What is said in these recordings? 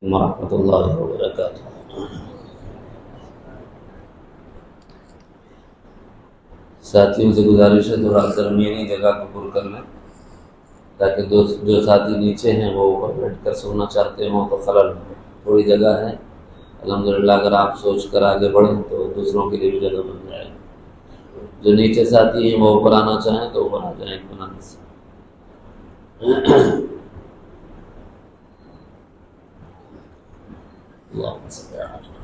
ورحمۃ اللہ وبرکاتہ۔ ساتھیوں سے گزارش ہے تھوڑا درمیانی جگہ کو پر کر لیں تاکہ جو ساتھی نیچے ہیں وہ اوپر بیٹھ کر سونا چاہتے ہوں تو خلل تھوڑی جگہ ہے۔ الحمدللہ اگر آپ سوچ کر آگے بڑھیں تو دوسروں کے لیے بھی جگہ بن جائے۔ جو نیچے ساتھی ہیں وہ اوپر آنا چاہیں تو اوپر آ جائیں بنانے سے۔ اللہم صلی علی محمد۔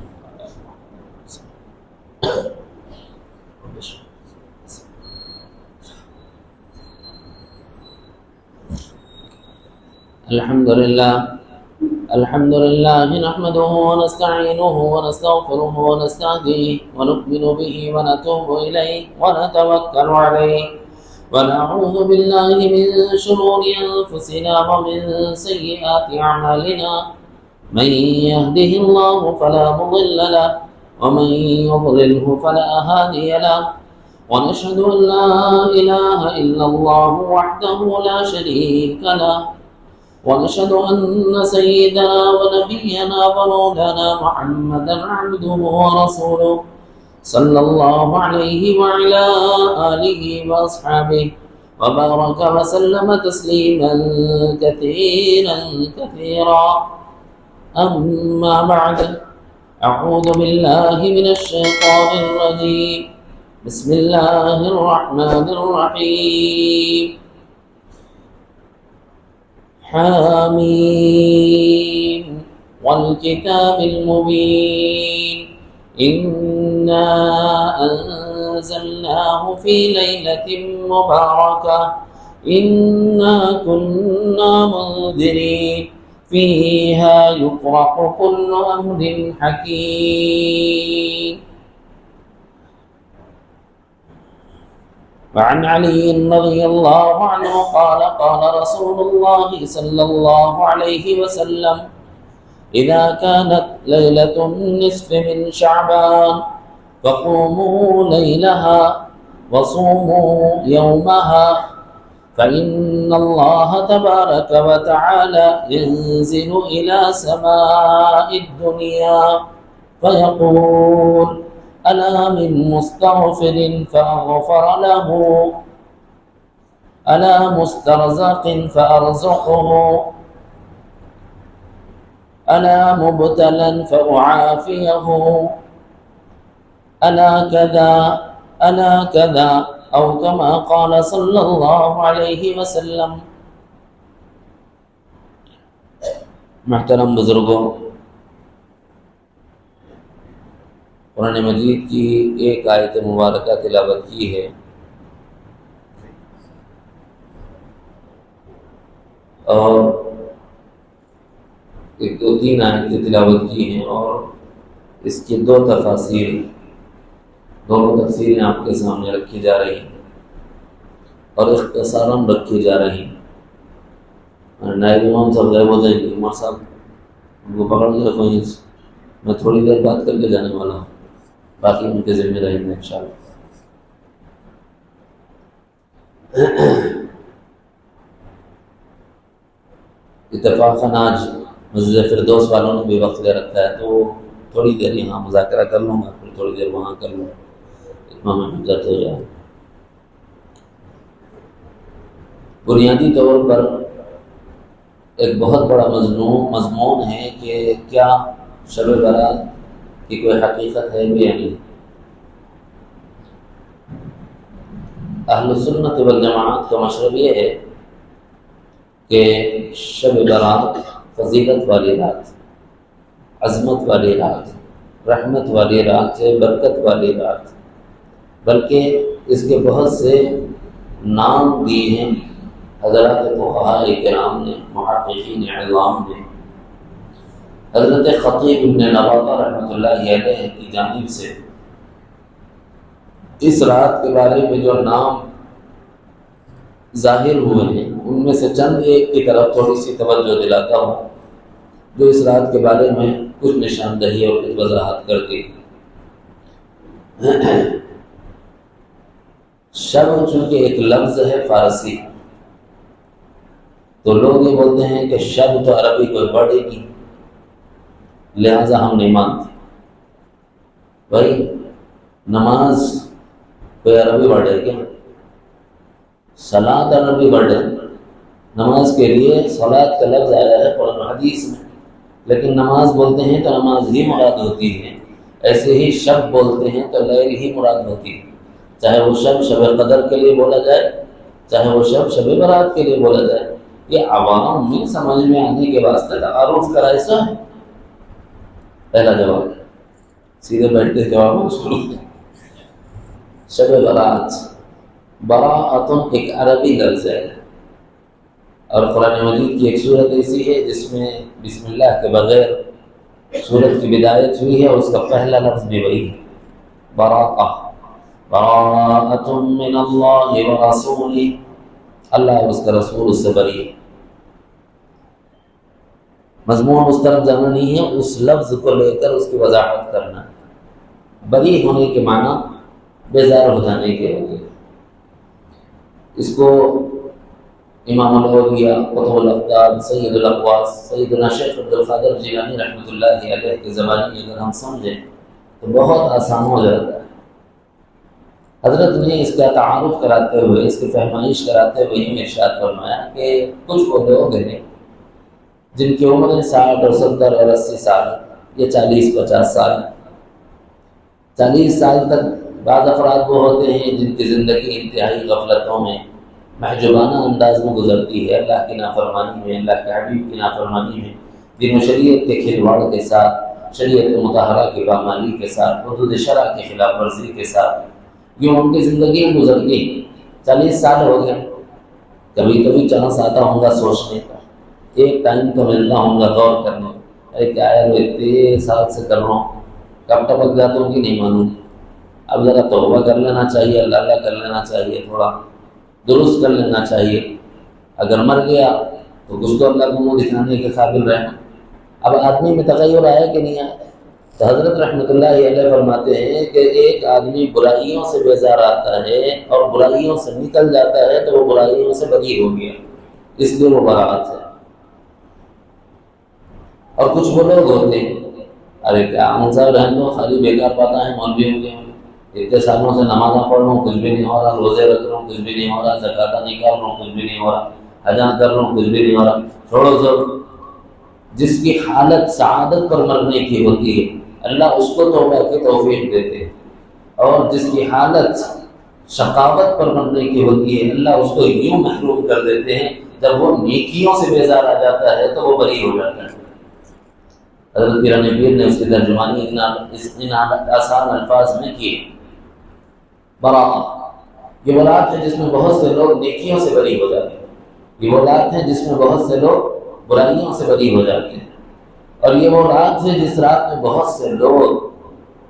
الحمد لله نحمده ونستعينه ونستغفره ونستهديه ونؤمن به ونتوب إليه ونتوكل عليه ونعوذ بالله من شرور أنفسنا ومن سيئات أعمالنا من يهده الله فلا مضل له ومن يضلله فلا هادي له ونشهد أن لا إله إلا الله وحده لا شريك له ونشهد أن سيدنا ونبينا ومولانا محمدا عبده ورسوله صلى الله عليه وعلى آله وأصحابه وبارك وسلم تسليما كثيرا كثيرا أما بعد أعوذ بالله من الشيطان الرجيم بسم الله الرحمن الرحيم حاميم والكتاب المبين إنا أنزلناه في ليلة مباركة إنا كنا منذرين فيها يفرح كل أمر حكيم وعن علي رضي الله عنه قال قال رسول الله صلى الله عليه وسلم إذا كانت ليلة النصف من شعبان فقوموا ليلها وصوموا يومها فإن الله تبارك وتعالى ينزل إلى سماء الدنيا فيقول ألا من مستغفر فأغفر له ألا مسترزق فأرزقه ألا مبتلا فأعافيه ألا كذا أو كما قال صلى الله عليه وسلم۔ محترم بزرگوں، قرآن مجید کی ایک آیت مبارکہ تلاوت کی ہے اور ایک دو تین آیتیں تلاوت کی ہیں اور اس کی دو تفاسیر، دونوں تفسیریں آپ کے سامنے رکھی جا رہی ہیں اور اختصاراً رکھی جا رہی ہیں۔ نائب امام صاحب غائب ہو جائیں گے، عمر صاحب ان کو پکڑ کے رکھو، میں تھوڑی دیر بات کر کے جانے والا ہوں، باقی ان کے ذمہ رہیں گے انشاءاللہ۔ اتفاقاً آج مسجد فردوس والوں نے بھی وقت لے رکھا ہے تو تھوڑی دیر یہاں مذاکرہ کر لوں گا، پھر تھوڑی دیر وہاں کر لوں گا، اتمام حجت ہو جائے۔ بنیادی طور پر ایک بہت بڑا مضمون ہے کہ کیا شب برات کی کوئی حقیقت ہے بھی یا نہیں۔ اہل سنت والجماعت کا مشرب یہ ہے کہ شب برات فضیلت والی رات، عظمت والی رات، رحمت والی رات ہے، برکت والی رات، بلکہ اس کے بہت سے نام دیے ہیں حضرات فقہاء کرام نے، محققین اعلام نے۔ حضرت خطیب ابن نباتہ رحمۃ اللہ علیہ کی جانب سے اس رات کے بارے میں جو نام ظاہر ہوئے ہیں ان میں سے چند ایک کی طرف تھوڑی سی توجہ دلاتا ہوں، جو اس رات کے بارے میں کچھ نشاندہی اور کچھ وضاحت کرتی۔ شب چونکہ ایک لفظ ہے فارسی، تو لوگ یہ بولتے ہیں کہ شب تو عربی کوئی پڑھے گی، لہذا ہم نہیں مانتے۔ بھائی نماز کوئی عربی ورڈ ہے کیا؟ صلاۃ عربی ورڈ ہے، نماز کے لیے صلاۃ کا لفظ آیا ہے قرآن و حدیث میں، لیکن نماز بولتے ہیں تو نماز ہی مراد ہوتی ہے۔ ایسے ہی شب بولتے ہیں تو لیل ہی مراد ہوتی ہے، چاہے وہ شب قدر کے لیے بولا جائے، چاہے وہ شب برات کے لیے بولا جائے۔ یہ عوام میں سمجھ میں آنے کے واسطے تعارف کا ایسا ہے۔ پہلا جواب، سیدھے بیٹھتے جواب شروع۔ شب برات، براءتن ایک عربی لفظ ہے، اور قرآن مجید کی ایک صورت ایسی ہے جس میں بسم اللہ کے بغیر سورت کی بدایت ہوئی ہے، اس کا پہلا لفظ بھی وہی ہے، براءہ، براءۃ من اللہ ورسولہ، اللہ اور اس کا رسول اس سے بری ہے۔ مضمون اس طرف جانا نہیں ہے، اس لفظ کو لے کر اس کی وضاحت کرنا۔ بری ہونے کے معنی بیزار ہو جانے کے ہوئے، اس کو امام الاولیاء قطب الاقطاب سید الاقواس سیدنا شیخ عبدالقادر جیلانی رحمۃ اللہ علیہ کی زبانی اگر ہم سمجھیں تو بہت آسان ہو جاتا ہے۔ حضرت نے اس کا تعارف کراتے ہوئے، اس کی فہمائش کراتے ہوئے یہ ارشاد فرمایا کہ کچھ وہ لوگ ہیں جن کی عمریں 60 اور 70 اور 80 سال یا 40-50 سال، 40 سال تک بعض افراد وہ ہوتے ہیں جن کی زندگی انتہائی غفلتوں میں محجوبانہ انداز میں گزرتی ہے، اللہ کی نافرمانی میں، اللہ کے حبیب کی نافرمانی میں، دین و شریعت کے کھلواڑ کے ساتھ، شریعت مطہرہ کی پامالی کے ساتھ، حدود شرع کی خلاف ورزی کے ساتھ، یوں ان کی زندگی گزرتی۔ 40 سال ہو گئے، کبھی کبھی چانس آتا ہوں گا سوچنے کا، ایک ٹائم تو ملتا ہوں گا غور کرنے، ارے کیا ہے وہ اتنے سال سے کر رہا ہوں، کب ٹپک جاتا ہوں کہ نہیں معلوم، اب ذرا توبہ کر لینا چاہیے، اللہ کر لینا چاہیے، تھوڑا درست کر لینا چاہیے۔ اگر مر گیا تو کچھ تو اللہ کو منہ دکھانے کے قابل رہنا۔ اب آدمی میں تغیر آیا کہ نہیں آیا؟ تو حضرت رحمۃ اللہ علیہ فرماتے ہیں کہ ایک آدمی برائیوں سے بیزار آتا ہے اور برائیوں سے نکل جاتا ہے تو وہ برائیوں سے بری ہو گیا، اس لیے وہ براءت ہے۔ اور کچھ وہ لوگ ہوتے ہیں، ارے کیا منصب رہن دو، خالی بیکار پاتا ہے، مولوی ہو گئے، اتنے سالوں سے نمازاں پڑھ رہا ہوں کچھ بھی نہیں ہو رہا، روزے رکھ رہا ہوں کچھ بھی نہیں ہو رہا، زکاتیں نکال رہا ہوں کچھ بھی نہیں ہو رہا، حجاں کر رہا ہوں کچھ بھی نہیں ہو رہا۔ چھوڑو سب، جس کی حالت سعادت پر مرنے کی ہوتی ہے اللہ اس کو توبہ کی توفیق دیتے ہیں، اور جس کی حالت شقاوت پر مرنے کی ہوتی ہے اللہ اس کو یوں محروم کر دیتے ہیں، جب وہ نیکیوں سے بیزار آ جاتا ہے تو وہ بری ہو جاتا ہے۔ حضرت پیران پیر نے اس کی ترجمانی ان آسان الفاظ میں کی، براءت، یہ برات ہے جس میں بہت سے لوگ نیکیوں سے بری ہو جاتے ہیں، یہ وہ رات ہے جس میں بہت سے لوگ برائیوں سے بری ہو جاتے ہیں، اور یہ وہ رات ہے جس رات میں بہت سے لوگ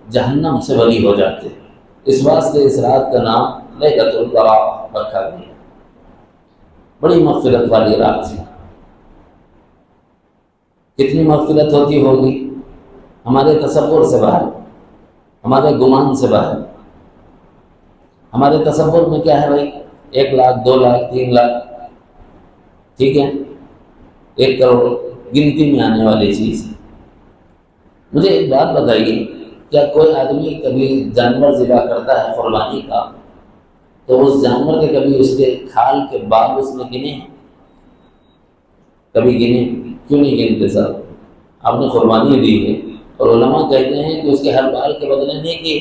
جہنم سے بری ہو جاتے ہیں۔ اس واسطے اس رات کا نام لیلۃ البراء رکھا گیا۔ بڑی مغفرت والی رات تھی۔ کتنی مغفرت ہوتی ہوگی ہمارے تصور سے باہر، ہمارے گمان سے باہر۔ ہمارے تصور میں کیا ہے بھائی؟ 1 لاکھ 2 لاکھ 3 لاکھ، ٹھیک ہے، 1 کروڑ گنتی میں آنے والی چیز۔ مجھے ایک بات بتائیے، کیا کوئی آدمی کبھی جانور ذبح کرتا ہے قربانی کا تو اس جانور کے کبھی اس کے کھال کے بال اس میں گنے ہیں؟ کبھی گنے؟ کیوں نہیں گنتے صاحب؟ آپ نے قربانی دی ہے اور علماء کہتے ہیں کہ اس کے ہر بال کے بدلے نہیں کہ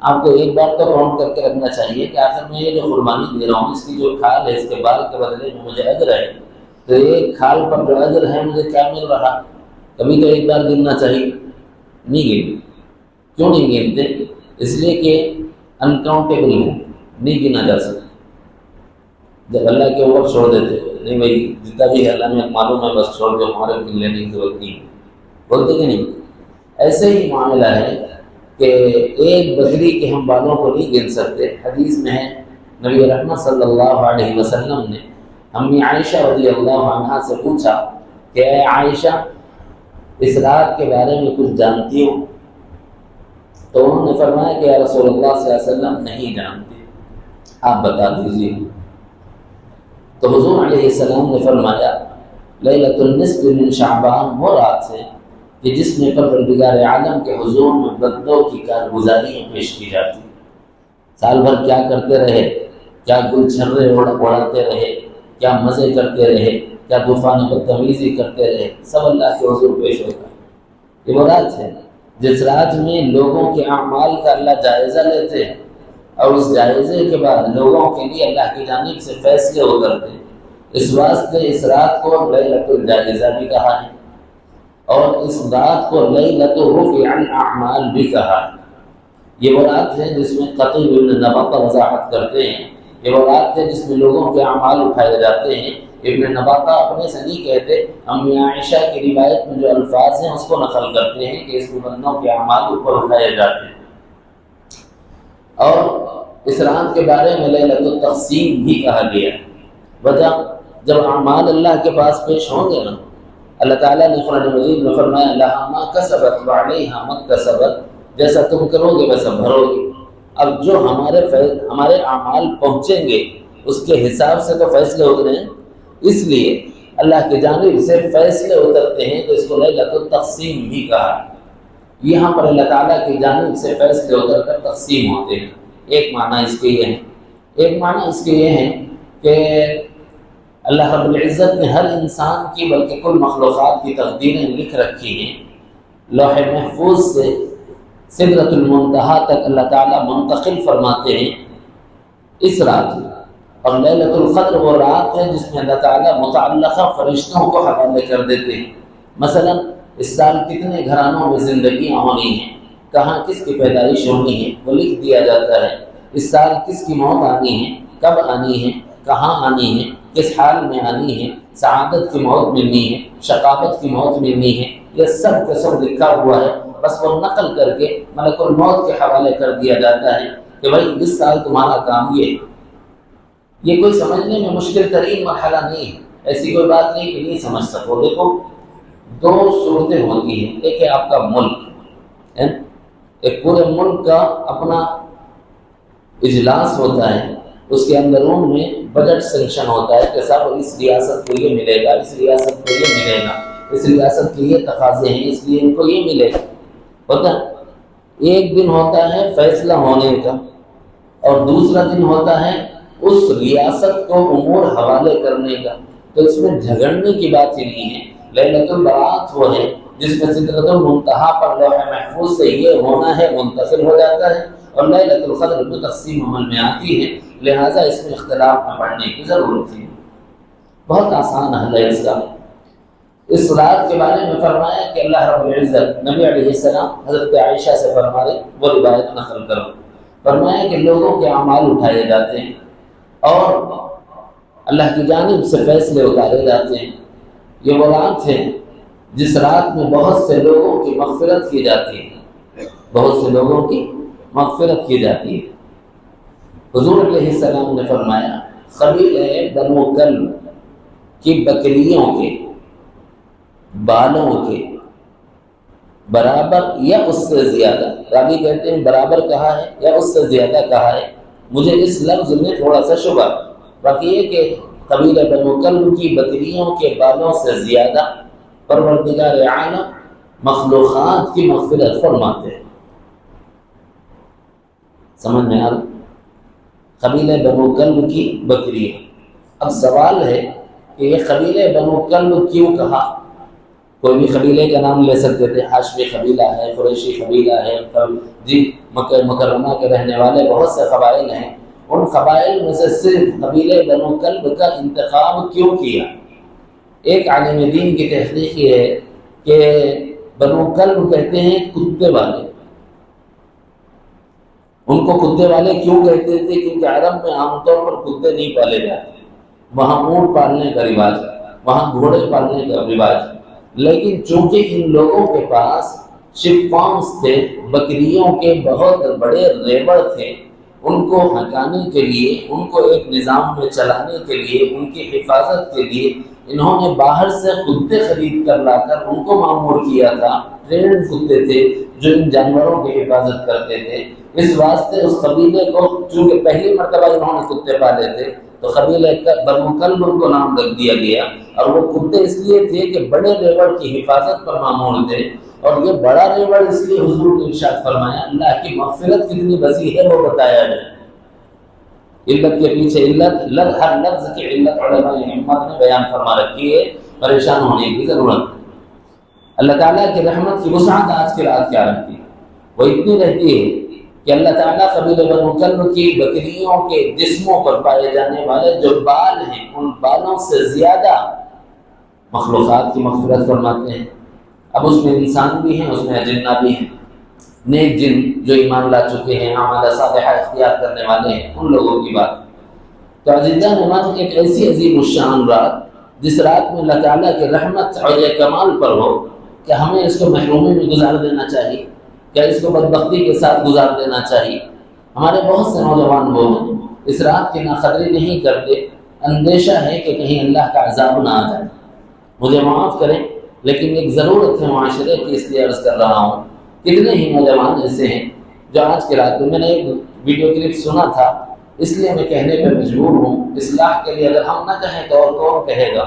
آپ کو ایک بار تو کاؤنٹ کر کے رکھنا چاہیے کہ آخر میں یہ جو قربانی دے رہا ہوں اس کی جو کھال ہے اس کے بال کے بدلے میں مجھے اجر ہے، تو ایک کھال پر جو اجر ہے مجھے کیا مل رہا؟ کبھی تو ایک بار گننا چاہیے، نہیں گنتے۔ کیوں نہیں گنتے؟ اس لیے کہ انکاؤنٹیبل ہے، نہیں گنا جا سکتا۔ جب اللہ کے اوپر چھوڑ دیتے نہیں بھائی جتنا بھی ہے اللہ میں معلوم ہے بس چھوڑ دو، ہمارے گن لینے کی ضرورت نہیں، بولتے کہ نہیں؟ ایسے ہی معاملہ ہے کہ ایک بکری کے ہم بالوں کو نہیں گن سکتے۔ حدیث میں ہے نبی رحمت صلی اللہ علیہ وسلم نے امی عائشہ رضی اللہ عنہا سے پوچھا کہ اے عائشہ اس رات کے بارے میں کچھ جانتی ہو؟ تو انہوں نے فرمایا کہ یا رسول اللہ صلی اللہ علیہ وسلم نہیں جانتے، آپ بتا دیجیے۔ تو حضور علیہ السلام نے فرمایا لیلۃ النصف من شعبان وہ رات ہے کہ جس میں پروردگار عالم کے حضور میں بندوں کی کارگزاریاں پیش کی جاتی ہیں۔ سال بھر کیا کرتے رہے، کیا گل چھرے اڑاتے رہے، کیا مزے کرتے رہے، کیا طوفان بدتمیزی کرتے رہے، سب اللہ کے حضور پیش ہوتا ہے۔ یہ وہ رات ہے جس رات میں لوگوں کے اعمال کا اللہ جائزہ لیتے ہیں، اور اس جائزے کے بعد لوگوں کے لیے اللہ کی جانب سے فیصلے اترتے ہیں۔ اس واسطے اس رات کو لیلۃ الجائزہ بھی کہا ہے، اور اس رات کو لیلۃ رفع الاعمال بھی کہا ہے۔ یہ وہ رات ہے جس میں خطیب ابن نباتہ وضاحت کرتے ہیں، یہ وہ رات ہے جس میں لوگوں کے اعمال اٹھائے جاتے ہیں۔ ابن نباتہ اپنے سے نہیں کہتے، امی عائشہ کی روایت میں جو الفاظ ہیں اس کو نقل کرتے ہیں کہ اس میں بندوں کے اعمال اوپر اٹھائے جاتے ہیں۔ اور اس رات کے بارے میں لیلۃ التقسیم بھی کہا گیا ہے۔ وجہ جب اعمال اللہ کے پاس پیش ہوں گے نا، اللہ تعالیٰ نے قرآن مجید میں فرمایا لہا ما کسبت وعلیہا ما اکتسبت، جیسا تم کرو گے ویسا بھرو گے۔ اب جو ہمارے اعمال پہنچیں گے اس کے حساب سے تو فیصلے اترے ہیں، اس لیے اللہ کی جانب سے فیصلے اترتے ہیں، تو اس کو لیلۃ التقسیم بھی کہا۔ یہاں پر اللہ تعالیٰ کی جانب سے فیصلے اتر کر تقسیم ہوتے ہیں۔ ایک معنی اس کے یہ ہے، ایک معنی اس کے یہ ہے کہ اللہ رب العزت نے ہر انسان کی بلکہ کل مخلوقات کی تقدیریں لکھ رکھی ہیں۔ لوح محفوظ سے سدرۃ المنتہا تک اللہ تعالیٰ منتقل فرماتے ہیں اس رات میں۔ اور لیلۃ القدر وہ رات ہے جس میں اللہ تعالیٰ متعلقہ فرشتوں کو حوالے کر دیتے ہیں۔ مثلا اس سال کتنے گھرانوں میں زندگیاں ہونی ہیں، کہاں کس کی پیدائش ہونی ہے، وہ لکھ دیا جاتا ہے۔ اس سال کس کی موت آنی ہے، کب آنی ہے، کہاں آنی ہے، کس حال میں آنی ہے، سعادت کی موت ملنی ہے، شقاوت کی موت ملنی ہے، یہ سب کا سب لکھا ہوا ہے۔ بس وہ نقل کر کے ملک الموت کے حوالے کر دیا جاتا ہے کہ بھائی اس سال تمہارا کام یہ ہے۔ یہ کوئی سمجھنے میں مشکل ترین مرحلہ نہیں ہے، ایسی کوئی بات نہیں کہ نہیں سمجھ سکو۔ دیکھو دو صورتیں ہوتی ہیں، ایک ہے آپ کا ملک، ایک پورے ملک کا اپنا اجلاس ہوتا ہے، اس کے اندرون میں بجٹ سینکشن ہوتا ہے کہ صاحب اس ریاست کو یہ ملے گا، اس ریاست کو یہ ملے گا، اس ریاست کے یہ تقاضے ہیں اس لیے ان کو یہ ملے گا، ہوتا ہے۔ ایک دن ہوتا ہے فیصلہ ہونے کا، اور دوسرا دن ہوتا ہے اس ریاست کو امور حوالے کرنے کا۔ تو اس میں جھگڑنے کی بات ہی نہیں ہے۔ لیلۃ البراۃ وہ ہے جس میں سدرۃ المنتہا پر لوح محفوظ سے یہ ہونا ہے منتقل ہو جاتا ہے، اور لیلۃ القدر میں تقسیم عمل میں آتی ہے، لہٰذا اس میں اختلاف نہ پڑنے کی ضرورت ہے۔ بہت آسان حل ہے اس کا۔ اس رات کے بارے میں فرمایا کہ اللہ رب العزت نبی علیہ السلام حضرت عائشہ سے فرما رہے، وہ روایت نقل کرو، فرمایا کہ لوگوں کے اعمال اٹھائے جاتے ہیں اور اللہ کی جانب سے فیصلے اتارے جاتے ہیں۔ یہ وہ رات ہے جس رات میں بہت سے لوگوں کی مغفرت کی جاتی ہے، بہت سے لوگوں کی مغفرت کی جاتی ہے۔ حضور علیہ السلام نے فرمایا قبیلہ بنو کلب کی بکریوں کے بالوں کے برابر یا اس سے زیادہ، راوی کہتے ہیں برابر کہا ہے یا اس سے زیادہ کہا ہے، مجھے اس لفظ میں تھوڑا سا شبہ، باقی یہ کہ قبیلہ بنو کلب کی بکریوں کے بالوں سے زیادہ پروردگار عالم مخلوقات کی مغفرت فرماتے ہیں۔ سمجھ میں آ رہا؟ قبیلہ بنو کلب کی بکریاں۔ اب سوال ہے کہ یہ قبیلہ بنو کلب کیوں کہا؟ کوئی بھی قبیلے کا نام لے سکتے تھے، ہاشمی قبیلہ ہے، قریشی قبیلہ ہے، جی مکہ مکرمہ کے رہنے والے بہت سے قبائل ہیں، ان قبائل میں سے صرف قبیلہ بنو کلب کا انتخاب کیوں کیا؟ ایک عالم دین کی تحقیق یہ ہے کہ بنو کلب کہتے ہیں کتے والے۔ ان کو کتے والے کیوں کہتے تھے؟ کیونکہ عرب میں عام طور پر کتے نہیں پالے جاتے، وہاں اونٹ پالنے کا رواج، وہاں گھوڑے پالنے کا رواج، لیکن چونکہ ان لوگوں کے پاس شپ فارمز تھے، بکریوں کے بہت بڑے ریبڑ تھے، ان کو ہٹانے کے لیے، ان کو ایک نظام میں چلانے کے لیے، ان کی حفاظت کے لیے انہوں نے باہر سے کتے خرید کر لا کر ان کو معمور کیا تھا۔ ٹرینڈ کتے تھے جو ان جانوروں کی حفاظت کرتے تھے۔ اس واسطے اس قبیلے کو چونکہ پہلی مرتبہ انہوں نے کتے پالے تھے تو قبیلہ بنو کلب ان کو نام رکھ دیا گیا، اور وہ کتے اس لیے تھے کہ بڑے ریبڑ کی حفاظت پر معمول تھے، اور یہ بڑا ریوڑ اس لیے حضور نے ارشاد فرمایا اللہ کی مغفرت کتنی وسیع ہے وہ بتایا جائے۔ علت کے پیچھے علت، ہر لفظ کی علت علماء ہمت نے بیان فرما رکھی ہے، پریشان ہونے کی ضرورت۔ اللہ تعالیٰ کی رحمت کی وسعت آج کی رات کیا رہتی ہے؟ وہ اتنی رہتی ہے کہ اللہ تعالیٰ قبیلہ بنو کلب کی بکریوں کے جسموں پر پائے جانے والے جو بال ہیں ان بالوں سے زیادہ مخلوقات کی مغفرت فرماتے ہیں۔ اب اس میں انسان بھی ہیں، اس میں اجنہ بھی ہیں، نیک جن جو ایمان لا چکے ہیں، اعمال صالحہ اختیار کرنے والے ہیں، ان لوگوں کی بات۔ تو عزیزان ایمان ایک ایسی عظیم الشان رات جس رات میں اللہ تعالیٰ کی رحمت اور کمال پر ہو کہ ہمیں اس کو محرومی میں گزار دینا چاہیے، کیا اس کو بدبختی کے ساتھ گزار دینا چاہیے؟ ہمارے بہت سے نوجوان وہ ہیں اس رات کی ناقدری نہیں کرتے، اندیشہ ہے کہ کہیں اللہ کا عذاب نہ آ جائے۔ مجھے معاف کریں لیکن ایک ضرورت ہے معاشرے کی، اس لیے عرض کر رہا ہوں۔ کتنے ہی نوجوان ایسے ہیں جو آج کے رات میں نے ایک ویڈیو کلپ سنا تھا، اس لیے میں کہنے پہ مجبور ہوں، اصلاح کے لیے اگر ہم نہ کہیں تو اور کون کہے گا؟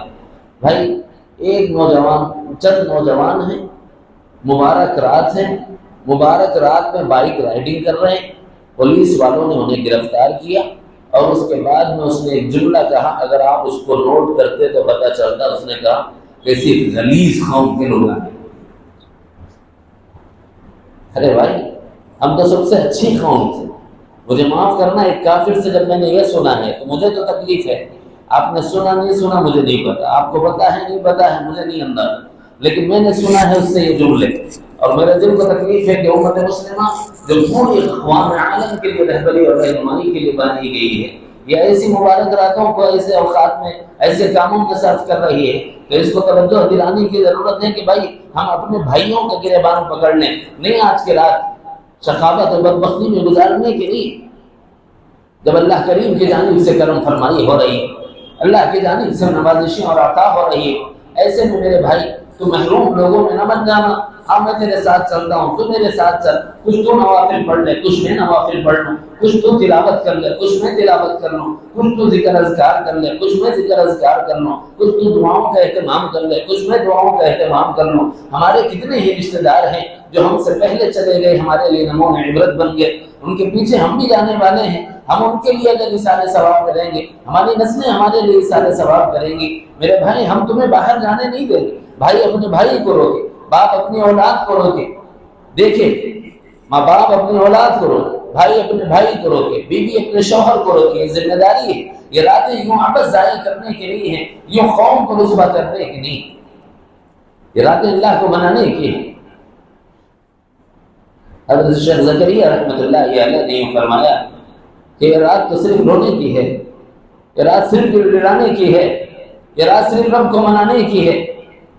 بھائی ایک نوجوان، چند نوجوان ہیں، مبارک رات ہے، مبارک رات میں بائک رائڈنگ کر رہے ہیں، پولیس والوں نے انہیں گرفتار کیا اور اس کے بعد میں اس نے ایک جملہ کہا، اگر آپ اس کو نوٹ کرتے تو پتہ چلتا، اس نے کہا کیسی غلیظ قوم کے لوگ ہیں۔ ارے بھائی ہم تو سب سے اچھی قوم تھے۔ مجھے معاف کرنا، ایک کافر سے جب میں نے یہ سنا ہے تو مجھے تو تکلیف ہے۔ آپ نے سنا نہیں سنا مجھے نہیں پتا، آپ کو پتا ہے نہیں پتا ہے مجھے نہیں اندازہ، لیکن میں نے سنا ہے اس سے یہ جملے، اور میرے دل کو تکلیف ہے کہ امت مسلمہ جو پوری اقوام عالم کے لیے رہبری اور رہنمائی کے لیے بنائی گئی ہے، یہ ایسی مبارک راتوں کو ایسے اوقات میں ایسے کاموں میں صرف کر رہی ہے کہ اس کو توجہ دلانے کی ضرورت ہے کہ بھائی ہم اپنے بھائیوں کا گریبان پکڑ لیں، نہیں آج کی رات سخاوت اور بدبختی میں گزارنے کے لیے۔ جب اللہ کریم کی جانب سے کرم فرمائی ہو رہی ہے، اللہ کی جانب سے نوازشیں اور عطا ہو رہی ہے، ایسے میں میرے بھائی تو محروم لوگوں میں نہ مت جانا۔ ہاں میں تیرے ساتھ چلتا ہوں، تو میرے ساتھ چل، کچھ تو نوافل پڑھ لے، کچھ میں نوافل پڑھ لوں، کچھ تو تلاوت کر لے، کچھ میں تلاوت کر لوں، کچھ تو ذکر اذکار کر لے، کچھ میں ذکر اذکار کر لوں، کچھ تو دعاؤں کا اہتمام کر لے، کچھ میں دعاؤں کا اہتمام کر لوں۔ ہمارے کتنے ہی رشتہ دار ہیں جو ہم سے پہلے چلے گئے، ہمارے لیے نمون عبرت بن گئے، ان کے پیچھے ہم بھی جانے والے ہیں۔ ہم ان کے لیے اگر اثار ثواب کریں گے، ہماری نسلیں ہمارے لیے اثار ثواب کریں گی۔ میرے بھائی ہم تمہیں باہر جانے نہیں دیں گے۔ بھائی اپنے بھائی کو روکے، باپ اپنی اولاد کو روکے، دیکھیں ماں باپ اپنی اولاد کو روکے، بھائی اپنے بھائی کو روکے، بیوی اپنے شوہر کو روکے۔ یہ ذمہ داری ہے، یہ راتیں یوں آپس ضائع کرنے کے لیے ہیں، یوں قوم کو رسوا کرنے کی نہیں، یہ راتیں اللہ کو منانے کی ہیں۔ حضرت شیخ زکریا رحمۃ اللہ علیہ نے فرمایا کہ یہ رات تو صرف رونے کی ہے، یہ رات صرف گڑگڑانے کی ہے، یہ رات صرف رب کو منانے کی ہے۔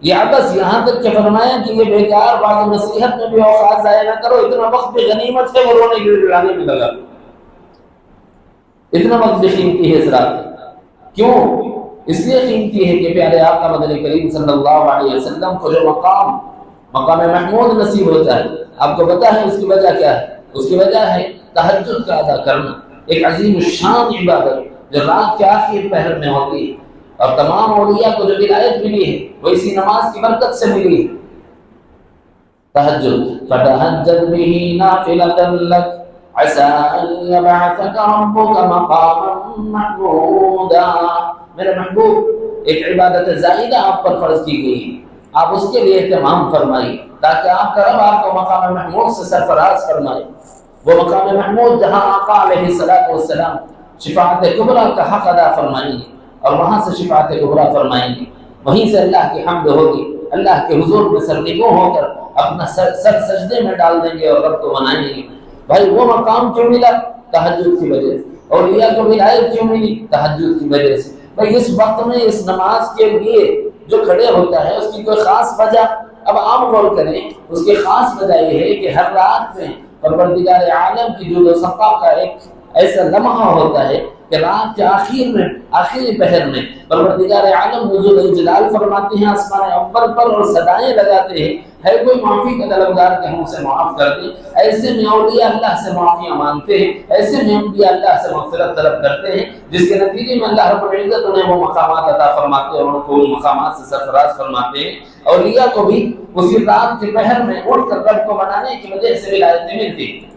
یہ عبث یہاں تک کہ فرمایا کہ یہ بیکار بعض نصیحت میں بھی اوقات ضائع نہ کرو، اتنا وقت بھی غنیمت ہے وہ رونے گڑگڑانے میں لگا، اتنا وقت بھی قیمتی ہے اس رات میں۔ کیوں؟ اس لیے قیمتی ہے کہ پیارے آقا مدنی کریم صلی اللہ علیہ وسلم کو جو مقام محمود نصیب ہوتا ہے، آپ کو پتا ہے اس کی وجہ کیا ہے؟ اس کی وجہ ہے تہجد کا ادا کرنا، ایک عظیم الشان عبادت جو رات کے آخری پہر میں ہوتی ہے، اور تمام اولیاء کو جو ولایت ملی ہے وہ اسی نماز کی برکت سے ملی ہے۔ تہجد فتہجد بہ نافلۃ لک عسى ان یبعثک ربک مقاما محمودا۔ میرے محبوب ایک عبادت زائدہ آپ پر فرض کی گئی ہے، آپ اس کے لیے اہتمام فرمائیے تاکہ آپ کا رب آپ کو مقام محمود سے سرفراز فرمائے۔ وہ مقام محمود جہاں آقا علیہ الصلوۃ والسلام شفاعت کبریٰ کا حق ادا فرمائیں گے اور وہاں سے شفاعت کبریٰ فرمائیں گے، وہیں سے اللہ کی حمد ہوگی، اللہ کے حضور میں سرنگوں ہو کر اپنا سر سجدے میں ڈال دیں گے اور رب کو منائیں گے۔ بھائی وہ مقام کیوں ملا؟ تہجد کی وجہ سے۔ اولیاء کو ولایت کیوں ملی؟ تہجد کی وجہ سے۔ بھائی اس وقت میں اس نماز کے لیے جو کھڑے ہوتا ہے اس کی کوئی خاص وجہ؟ اب آپ غور کریں، اس کی خاص وجہ یہ ہے کہ ہر رات میں پروردگار عالم کی جود و صفا کا ایک ایسا لمحہ ہوتا ہے کہ رات کے آخر میں، آخری پہر میں پروردگار عالم نزول جلال فرماتے ہیں آسمان اول پر اور صدائیں لگاتے ہیں ہے کوئی معافی کا طلبگار کہ ہم اسے معاف کر دیں؟ ایسے میں اولیاء اللہ سے معافیاں مانگتے ہیں، ایسے میں انبیاء اللہ سے مغفرت طلب کرتے ہیں، جس کے نتیجے میں اللہ رب العزت انہیں وہ مقامات عطا فرماتے ہیں اور ان کو ان مقامات سے سرفراز فرماتے ہیں۔ اولیاء کو بھی اسی رات کے پہر میں اٹھ کر رب کو منانے کی وجہ سے ولایتیں ملتی ہیں۔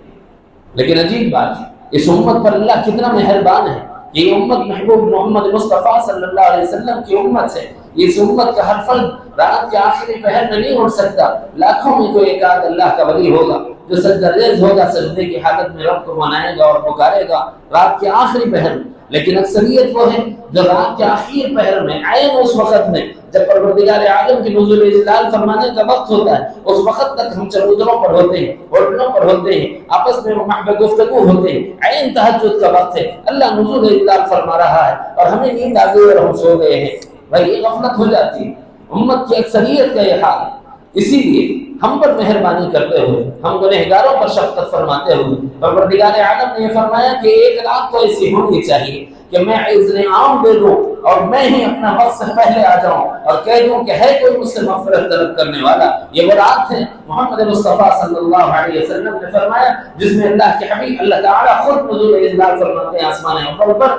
لیکن عجیب بات ہے، اس امت پر اللہ کتنا مہربان ہے۔ یہ امت محبوب محمد مصطفیٰ صلی اللہ علیہ وسلم کی امت ہے۔ اس امت کا ہر فرد رات کے آخری پہر میں نہیں اٹھ سکتا، لاکھوں میں کوئی ایک آدھ اللہ کا ولی ہوگا جو سجدہ ریز ہوگا، سجدے کی حالت میں رب کو منائے گا اور پکارے گا رات کے آخری پہر میں۔ لیکن اکثریت وہ ہے جو رات کے آخری پہر میں عین اس وقت میں جب پروردگار عالم کی نزول اجلال فرمانے کا وقت ہوتا ہے، اس وقت تک ہم چبوتروں پر ہوتے ہیں، ہوٹلوں پر ہوتے ہیں، آپس میں محبت گفتگو ہوتے ہیں، عین تہجد کا وقت ہے، اللہ نزول اجلال فرما رہا ہے اور ہمیں نیند آ گئی اور ہم سو گئے ہیں، بھائی یہ غفلت ہو جاتی ہے۔ امت کی اکثریت کا یہ حال ہے۔ اسی لیے ہم پر مہربانی کرتے ہوئے، ہم گنہگاروں پر شفقت فرماتے ہوئے پروردگار عالم نے یہ فرمایا کہ ایک رات تو ایسی ہونی چاہیے کہ میں اذن عام دے دوں اور میں ہی اپنا وقت سے پہلے آ جاؤں اور کہہ دوں کہ ہے کوئی مجھ سے مغفرت طلب کرنے والا۔ یہ وہ رات ہے محمد مصطفیٰ صلی اللہ علیہ وسلم نے فرمایا جس میں اللہ کے حبیب اللہ تعالیٰ خود نزول اجلال فرماتے ہیں آسمان اول پر،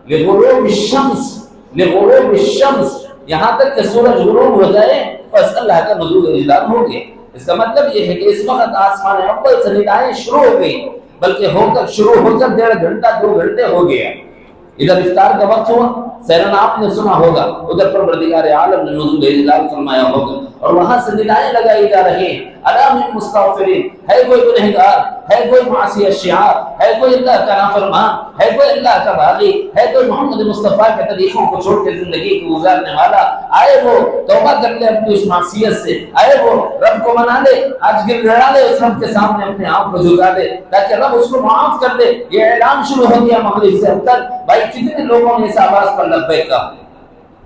لغروب الشمس، لغروب الشمس، یہاں تک کہ سورج غروب ہو جائے بس اللہ کا نزول اجلال ہو گیا۔ اس کا مطلب یہ ہے کہ اس وقت آسمان اول سے ندائیں شروع ہو گئی، بلکہ شروع ہو کر 1.5 گھنٹہ 2 گھنٹے ہو گیا۔ ادھر افطار کا وقت ہوا، سیرن آپ نے سنا ہوگا، ادھر پروردگار عالم نے نزول اجلال فرمایا ہوگا اور وہاں سے ندائیں لگائی جا رہی ہیں، الا من مستغفرین، ہے کوئی گنہگار، ہے کوئی معصیت شعار، ہے کوئی اللہ کا نافرمان، ہے کوئی اللہ کا باغی، ہے کوئی محمد مصطفیٰ کے طریقوں کو چھوڑ کے زندگی کو گزارنے والا، آئے وہ توبہ کر لے اپنی اس معصیت سے، آئے وہ رب کو منا لے، آج گر گڑا لے اس رب کے سامنے اپنے آپ کو جھکا دے تاکہ رب اس کو معاف کر دے۔ یہ اعلان شروع ہو گیا مغرب سے اب تک، بھائی کتنے لوگوں نے اس آواز پر لبیک کہا،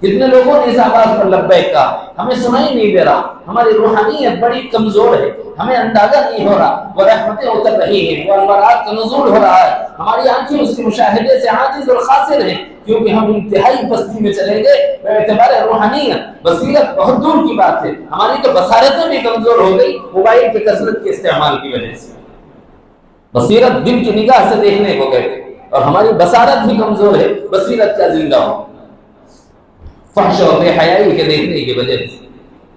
کتنے لوگوں نے اس آواز پر لبیک کہا؟ ہمیں سنائی نہیں دے رہا، ہماری روحانیت بڑی کمزور ہے، ہمیں اندازہ نہیں ہو رہا، وہ رحمتیں اتر رہی ہیں، وہ انوارات کا نزول ہو رہا ہے، ہماری آنکھیں اس کے مشاہدے سے عاجز اور خاسر ہیں کیونکہ ہم انتہائی بستی میں چلے گئے۔ بے اعتبار روحانیت بصیرت بہت دور کی بات ہے، ہماری تو بصارتیں بھی کمزور ہو گئی موبائل کے کثرت کے استعمال کی وجہ سے۔ بصیرت دل کی نگاہ سے دیکھنے کو کہتے اور ہماری بصارت بھی کمزور ہے، بصیرت کا زندہ ہو فحش اور بے حیائی کے دیکھنے کی وجہ سے۔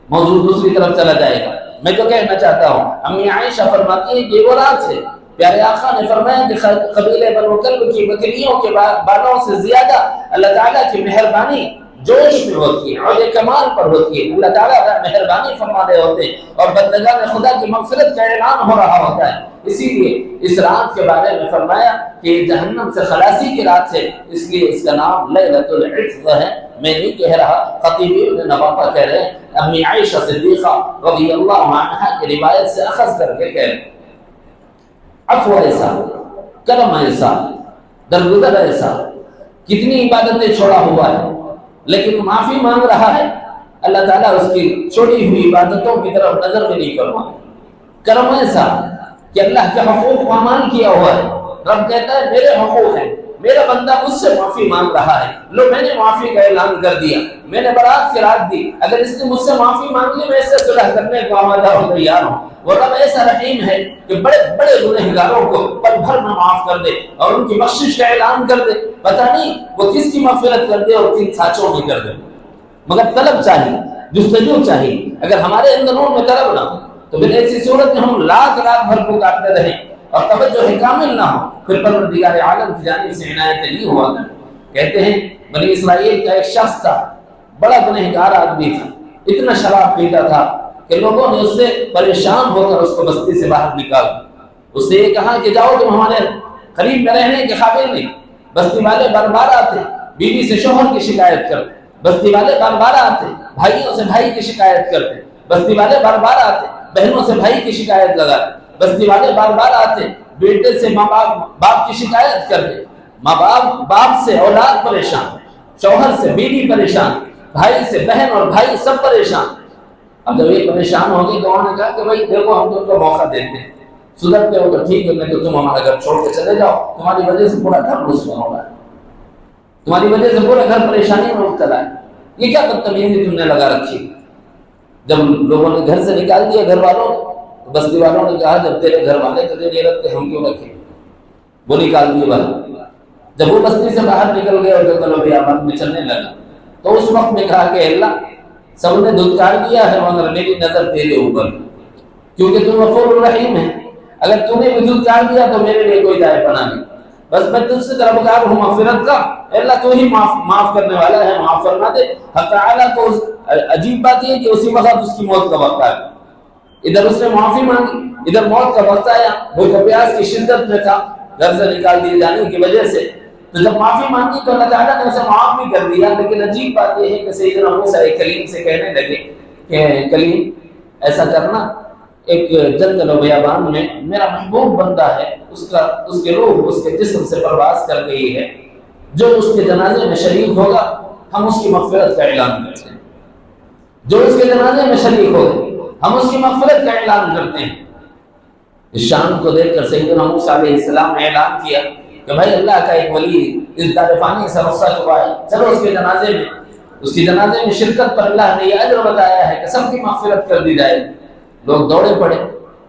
موضوع دوسری طرف چلا جائے گا، میں تو کہنا چاہتا ہوں، امی عائشہ فرماتی ہیں کہ یہ وہ رات ہے، پیارے آقا نے فرمایا کہ قبیلہ بنو کلب کی بکریوں کے بالوں سے زیادہ اللہ تعالیٰ کی مہربانی جوش میں ہوتی ہے اور یہ کمال پر ہوتی ہے، اللہ تعالیٰ مہربانی فرما رہے ہوتے ہیں اور بندگان خدا کی مغفرت کا اعلان ہو رہا ہوتا ہے۔ اسی لیے اس رات کے بارے میں فرمایا کہ یہ جہنم سے خلاصی کی رات ہے، اس لیے اس کا نام لیلۃ العتق ہے۔ میں نہیں کہہ رہا، خطیب ابن نباتہ کہہ رہے ہیں، امی عائشہ صدیقہ رضی اللہ عنہا کی روایت سے اخذ کر کے کہہ رہے ہیں، عفو ایسا، کرم ایسا، درگزر ایسا، کتنی عبادتیں چھوڑا ہوا ہے لیکن معافی مانگ رہا ہے، اللہ تعالیٰ اس کی چھوڑی ہوئی عبادتوں کی طرف نظر بھی نہیں فرمائے۔ کرم ایسا کہ اللہ کے حقوق پامال کیا ہوا ہے، رب کہتا ہے میرے حقوق ہیں، میرا بندہ مجھ سے معافی مانگ رہا ہے، لو میں نے معافی کا اعلان کر دیا، میں نے برات کی رات دی، اگر اس نے مجھ سے معافی مانگ لی میں اس سے صلح کرنے کو آمادہ اور تیار ہوں۔ وہ رب ایسا رحیم ہے کہ بڑے بڑے گنہگاروں کو پل بھر میں معاف کر دے اور ان کی بخشش کا اعلان کر دے، پتہ نہیں وہ کس کی مغفرت کر دے اور کن سانچوں میں کر دے، مگر طلب چاہیے، جستجو چاہیے۔ اگر ہمارے اندر میں طلب نہ ہو تو پھر ایسی صورت میں ہم لاکھ بھر پکارتے رہیں اور توجہ کامل نہ ہو، پھر پروردگار عالم کی جانب سے عنایت نہیں ہوا کرتی۔ کہتے ہیں بنی اسرائیل کا ایک شخص تھا، بڑا گنہگار آدمی تھا، اتنا شراب پیتا تھا کہ لوگوں نے اس سے پریشان ہو کر اس کو بستی سے باہر نکال دیا۔ اس سے یہ کہا کہ جاؤ تم ہمارے قریب میں رہنے کے قابل نہیں۔ بستی والے بار بار آتے، بیوی سے شوہر کی شکایت کرتے، بستی والے بار بار آتے، بھائیوں سے بھائی کی شکایت کرتے، بستی والے بار بار آتے، بہنوں سے بھائی کی شکایت لگاتے، بستی والے بار بار آتے، بیٹے سے ماں باپ کی شکایت کرتے، ماں باپ سے اولاد پریشان، شوہر سے بیوی پریشان، بھائی سے بہن اور بھائی سب پریشان۔ اب جب یہ پریشان ہو گئی تو انہوں نے کہا کہ بھائی دیکھو ہم تم کو موقع دیتے ہیں، سدھرتے ہو تو ٹھیک ہے، نہیں تو تم ہمارا گھر چھوڑ کے چلے جاؤ، تمہاری وجہ سے پورا گھر رسوا ہو رہا ہے، تمہاری وجہ سے پورا گھر پریشانی میں مبتلا ہے، یہ کیا بدتمیزی تم نے لگا رکھی۔ جب لوگوں نے گھر سے نکال دیا گھر والوں نے، بستی والوں نے کہا جب تیرے گھر والے تجھے نہیں رکھتے ہم کیوں رکھیں، وہ نکال دیے باہر۔ جب وہ بستی سے باہر نکل گئے اور جنگل و بیابان میں چلنے لگا تو اس وقت میں کہا کہ اللہ سب نے دھتکار کیا ہے مگر میری نظر تیرے اوپر، کیونکہ تو غفور الرحیم ہے، اگر تو نے بھی دھتکار دیا تو میرے لیے کوئی دائیں پناہ نہیں، بس میں تجھ سے طلبگار ہوں مغفرت کا، اللہ تو ہی معاف کرنے والا ہے، معاف فرما دے۔ حق تعالیٰ کو عجیب بات یہ کہ اسی وقت اس کی موت کا وقت آیا، ادھر اس نے معافی مانگی، ادھر موت کا وقت آیا، بھوک و پیاس کی شدت میں تھا گھر سے نکال دیے جانے کی وجہ سے، تو جب معافی مانگی تو اللہ تعالیٰ نے اسے معاف بھی کر دیا۔ لیکن عجیب بات یہ ہے کہ سیدنا موسیٰ کلیم سے کہنے لگے کہ کلیم ایسا کرنا، ایک جنگل و بیابان میں میرا محبوب بندہ ہے، اس کے روح اس کے جسم سے پرواز کر گئی ہے، جو اس کے جنازے میں شریک ہوگا ہم اس کی مغفرت کا اعلان کرتے ہیں، جو اس کے جنازے میں شریک ہوگا ہم اس کی مغفرت کا اعلان کرتے ہیں۔ اس شان کو دیکھ کر سیدنا موسیٰ علیہ السلام نے اعلان کیا کہ بھائی اللہ کا ایک ولی اس دار فانی سے رخصت ہوا ہے، چلو اس کے جنازے میں شرکت پر اللہ نے یہ اجر بتایا ہے کہ سب کی مغفرت کر دی جائے۔ لوگ دوڑے پڑے،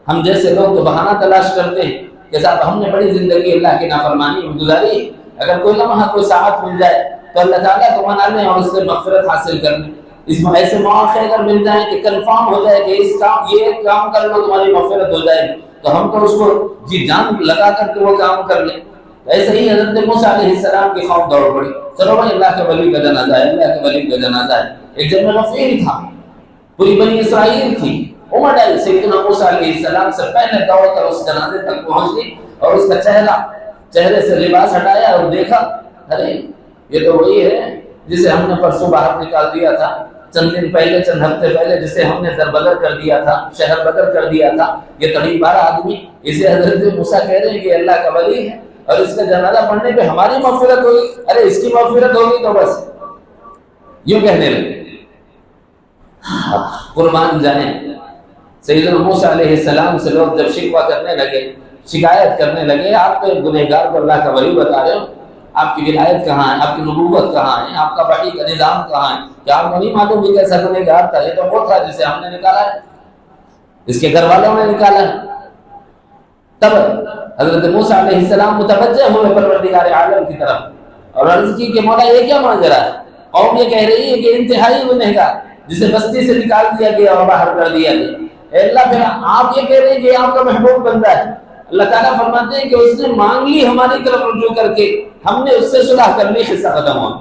ہم جیسے لوگ تو بہانہ تلاش کرتے ہیں کہ صاحب ہم نے بڑی زندگی اللہ کی نافرمانی میں گزاری، اگر کوئی لمحہ کوئی ساعت مل جائے تو اللہ تعالیٰ کو منا لیں اور اس سے مغفرت حاصل کر لیں۔ اس میں ایسے مواقع اگر مل جائیں کہ کنفرم ہو جائے کہ یہ کام کر لو تمہاری مغفرت ہو جائے گی تو ہم تو اس کو جی جان لگا کر کے وہ کام کر لیں۔ ایسے ہی حضرت موسیٰ علیہ السلام کی خوف دوڑ پڑی، چلو بھائی اللہ کے ولی کا جنازہ ہے، اللہ کے ولی کا جنازہ ہے۔ ایک جن میں غفیر تھا، پوری بنی اسرائیل تھی، عمر ڈائی سیدنا موسیٰ علیہ السلام سے پہلے دوڑ کر اس جنازے تک پہنچ گئی اور اس کا چہرے سے لباس ہٹایا اور دیکھا، ارے یہ تو وہی ہے جسے ہم نے پرسوں باہر نکال دیا تھا، چند دن پہلے چند ہفتے پہلے جسے ہم نے در بدر کر دیا تھا، شہر بدر کر دیا تھا، یہ تڑی بارہ آدمی، اسے حضرت موسیٰ کہہ رہے ہیں کہ اللہ کا ولی ہے اور اس کا جنازہ پڑھنے پہ ہماری مغفرت ہوگی، ارے اس کی مغفرت ہوگی تو بس یوں کہنے لگے۔ قربان جائیں، سیدنا موسیٰ علیہ السلام سے لوگ جب شکوہ کرنے لگے، شکایت کرنے لگے، آپ تو ایک گنہگار کو اللہ کا ولی بتا رہے ہو، آپ کی ولایت کہاں ہے، آپ کی نبوت کہاں ہے، آپ کا وحی کا نظام کہاں ہے، کیا آپ کو نہیں معلوم بھی کیسا گنہگار تھا، یہ تو وہ تھا جسے ہم نے نکالا ہے، اس کے گھر والوں نے نکالا ہے۔ تب حضرت موسیٰ علیہ السلام متوجہ ہوئے پروردگار عالم کی طرف اور عرض کی کہ مولا یہ کیا ماجرا ہے، قوم یہ کہہ رہی ہے کہ انتہائی گنہگار جسے بستی سے نکال دیا گیا اور باہر کر دیا گیا، اے اللہ پھر آپ یہ کہہ رہے ہیں کہ آپ کا محبوب بندہ ہے۔ اللہ تعالیٰ فرماتے ہیں کہ اس نے مانگ لی ہماری طرف رجوع کر کے، ہم نے اس سے صلح کر لی، قصہ ختم ہو۔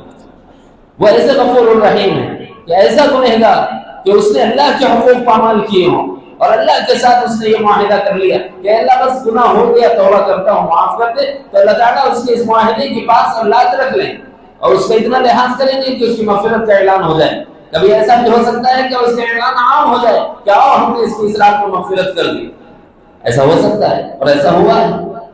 وہ ایسے غفور الرحیم ہے کہ ایسا گنہگار کہ اس نے اللہ کے حقوق پامال کیے ہوں اور اللہ کے ساتھ اس نے یہ معاہدہ کر لیا کہ اللہ بس گناہ ہو گیا توبہ کرتا ہوں معاف کر دے، تو اللہ تعالیٰ اس کے اس معاہدے کی پاس اولاد رکھ لیں اور اس کا اتنا لحاظ کریں گے کہ اس کی مغفرت کا اعلان ہو جائے۔ کبھی ایسا بھی ہو سکتا ہے کہ اس کا اعلان عام ہو جائے کہ آؤ ہم نے اس کی اصلاح کو مغفرت کر دی، ایسا ہو سکتا ہے اور ایسا ہوا ہے۔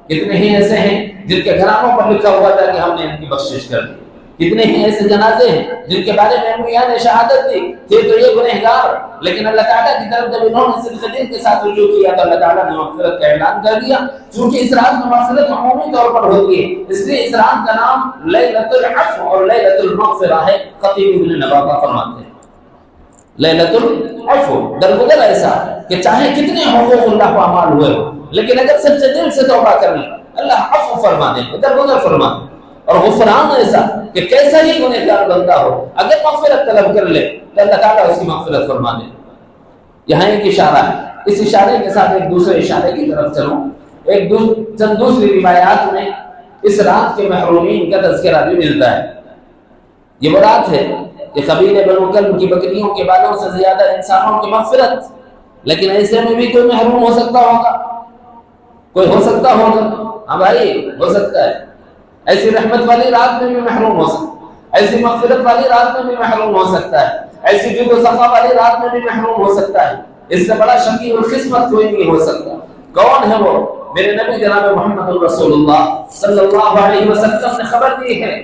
کتنے ہی ایسے ہیں جن کے گھرانوں پر لکھا ہوا تھا کہ ہم نے ان کی بخشش کر دی، کتنے ہی ایسے جنازے ہیں جن کے بارے میں انبیاء نے شہادت دی تھے تو یہ گنہگار، لیکن اللہ تعالیٰ کی طرف جب انہوں نے صدق دل کے ساتھ رجوع کیا تو اللہ تعالیٰ نے مغفرت کا اعلان کر دیا۔ چونکہ اس رات میں مغفرت عمومی طور پر ہوتی ہے، اس لیے اس رات کا نام لیلۃ العفو اور لیلۃ المغفرہ ہے۔ خطیب ابن نبوہ فرماتے ہیں لیلۃ العفو، درگزر ایسا کہ چاہے کتنے حقوق اللہ کو اعمال ہوئے ہو لیکن اگر سچے دل سے توبہ کر لیں اللہ عفو فرما دیں، درگزر فرما دیں۔ اور غفران ایسا کہ کیسا ہی گنہگار بندہ ہو اگر مغفرت طلب کر لے تو اللہ تعالیٰ اس کی مغفرت فرما دے۔ یہاں ایک اشارہ ہے، اس اشارے کے ساتھ ایک دوسرے اشارے کی طرف چلوں۔ چند دوسری روایات میں اس رات کے محرومین کا تذکرہ بھی ملتا ہے۔ یہ وہ رات ہے کہ قبیلے بنو کلب کی بکریوں کے بالوں سے زیادہ انسانوں کی مغفرت، لیکن ایسے میں بھی کوئی محروم ہو سکتا ہوگا، کوئی ہو سکتا ہوگا، ہاں بھائی ہو سکتا ہے۔ ایسی رحمت والی رات میں بھی محروم ہو سکتا ہے، ایسی مغفرت والی رات میں بھی محروم ہو سکتا ہے، ایسی جود و صفا والی رات میں بھی محروم ہو سکتا ہے۔ اس سے بڑا شقی القسمت کوئی نہیں ہو سکتا۔ کون ہے وہ؟ میرے نبی جناب محمد رسول اللہ صلی اللہ علیہ وسلم نے خبر دی ہے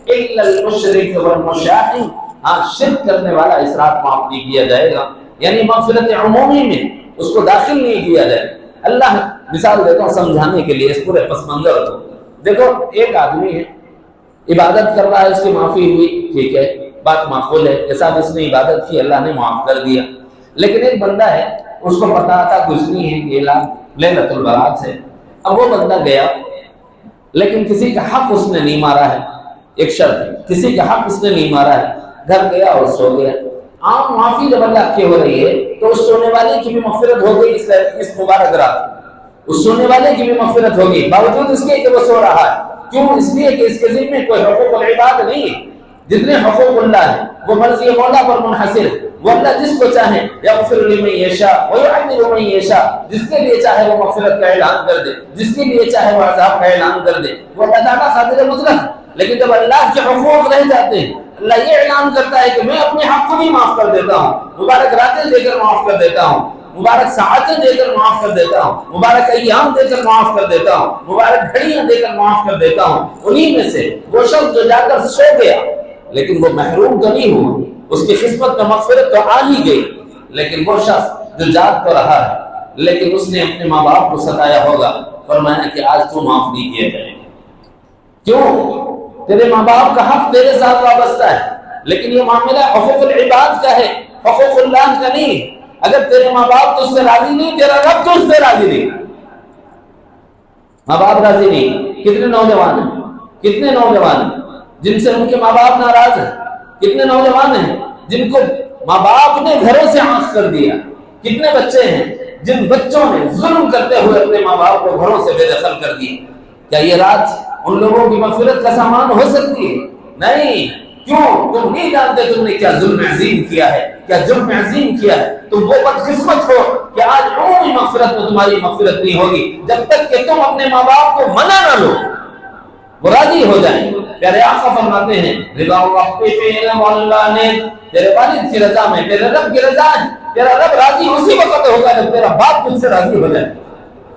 الا المشرک والمشاحن، ہاں شرک کرنے والا اس رات معاف نہیں کیا جائے گا، یعنی مغفرت عمومی میں اس کو داخل نہیں کیا جائے گا۔ اللہ مثال دیتا ہوں سمجھانے کے لیے اس پورے پس منظر کو۔ دیکھو ایک آدمی ہے عبادت کر رہا ہے، اس کی معافی ہوئی، ٹھیک ہے، بات معقول ہے کہ صاحب اس نے عبادت کی اللہ نے معاف کر دیا، لیکن ایک بندہ ہے اس کو پتا تھا کچھ نہیں ہے کہ لیلۃ البرات ہے، اب وہ بندہ گیا لیکن کسی کا حق اس نے نہیں مارا ہے، ایک شرط کسی کا حق اس نے نہیں مارا ہے، گھر گیا اور سو گیا۔ عام معافی جب اللہ کی ہو رہی ہے تو اس سونے والے کی بھی مغفرت ہو گئی اس مبارک رات، اس سونے والے کی بھی مغفرت ہوگی باوجود اس کے کہ وہ سو رہا ہے۔ کیوں؟ اس لیے کہ اس کے ذمہ کوئی حقوق العباد نہیں ہے، جتنے حقوق اللہ ہے وہ مرضی مولا پر منحصر ہے، وہ اللہ جس کو چاہے یغفر لمن یشاء ویعذب من یشاء، جس کے لیے چاہے وہ مغفرت کا اعلان کر دے، جس کے لیے چاہے وہ عذاب کا اعلان کر دے، وہ اللہ تعالیٰ قادر مطلق ہے۔ لیکن جب اللہ کے حقوق رہ جاتے ہیں، اللہ یہ اعلان کرتا ہے کہ میں اپنے حق کو بھی معاف کر دیتا ہوں، مبارک راتیں دے کر معاف کر دیتا ہوں، مبارک ساعتیں دے کر معاف کر دیتا ہوں، مبارک ایام دے کر معاف کر دیتا ہوں، مبارک گھڑیاں دے کر معاف کر دیتا ہوں۔ انہی میں سے وہ شخص جو جا کر سو گیا لیکن وہ محروم تو نہیں ہوا، اس کی قسمت میں مغفرت تو آ ہی گئی، لیکن وہ شخص جو جاگ تو رہا ہے لیکن اس نے اپنے ماں باپ کو ستایا ہوگا، فرمایا کہ آج تو معاف نہیں کیا جائے۔ کیوں؟ تیرے ماں باپ کا حق تیرے ساتھ وابستہ ہے، لیکن یہ معاملہ حقوق العباد کا ہے، حقوق اللہ کا نہیں۔ اگر تیرے ماں باپ تجھ سے راضی نہیں، تیرا رب تجھ سے راضی نہیں۔ ماں باپ راضی نہیں، کتنے نوجوان ہیں، کتنے نوجوان ہیں جن سے ان کے ماں باپ ناراض ہیں، کتنے نوجوان ہیں جن کو ماں باپ نے گھروں سے آنکھ کر دیا، کتنے بچے ہیں جن بچوں نے ظلم کرتے ہوئے اپنے ماں باپ کو گھروں سے بے دخل کر دیا۔ کیا یہ رات ان لوگوں کی مغفرت کا سامان ہو سکتی ہے؟ نہیں۔ کیوں؟ تم نہیں جانتے تم نے کیا ظلم عظیم کیا ہے، کیا جرم عظیم کیا ہے۔ تم وہ بدقسمت ہو کہ آج عمومی مغفرت میں تمہاری مغفرت نہیں ہوگی جب تک کہ تم اپنے ماں باپ کو منع نہ لو، وہ راضی ہو جائیں۔ پیارے آقا فرماتے ہیں رضا رب فی علم، تیرے والد کی رضا میں تیرے رب کی رضا ہے۔ تیرا رب راضی اسی وقت ہوگا جب تیرا باپ تجھ سے راضی ہو جائے۔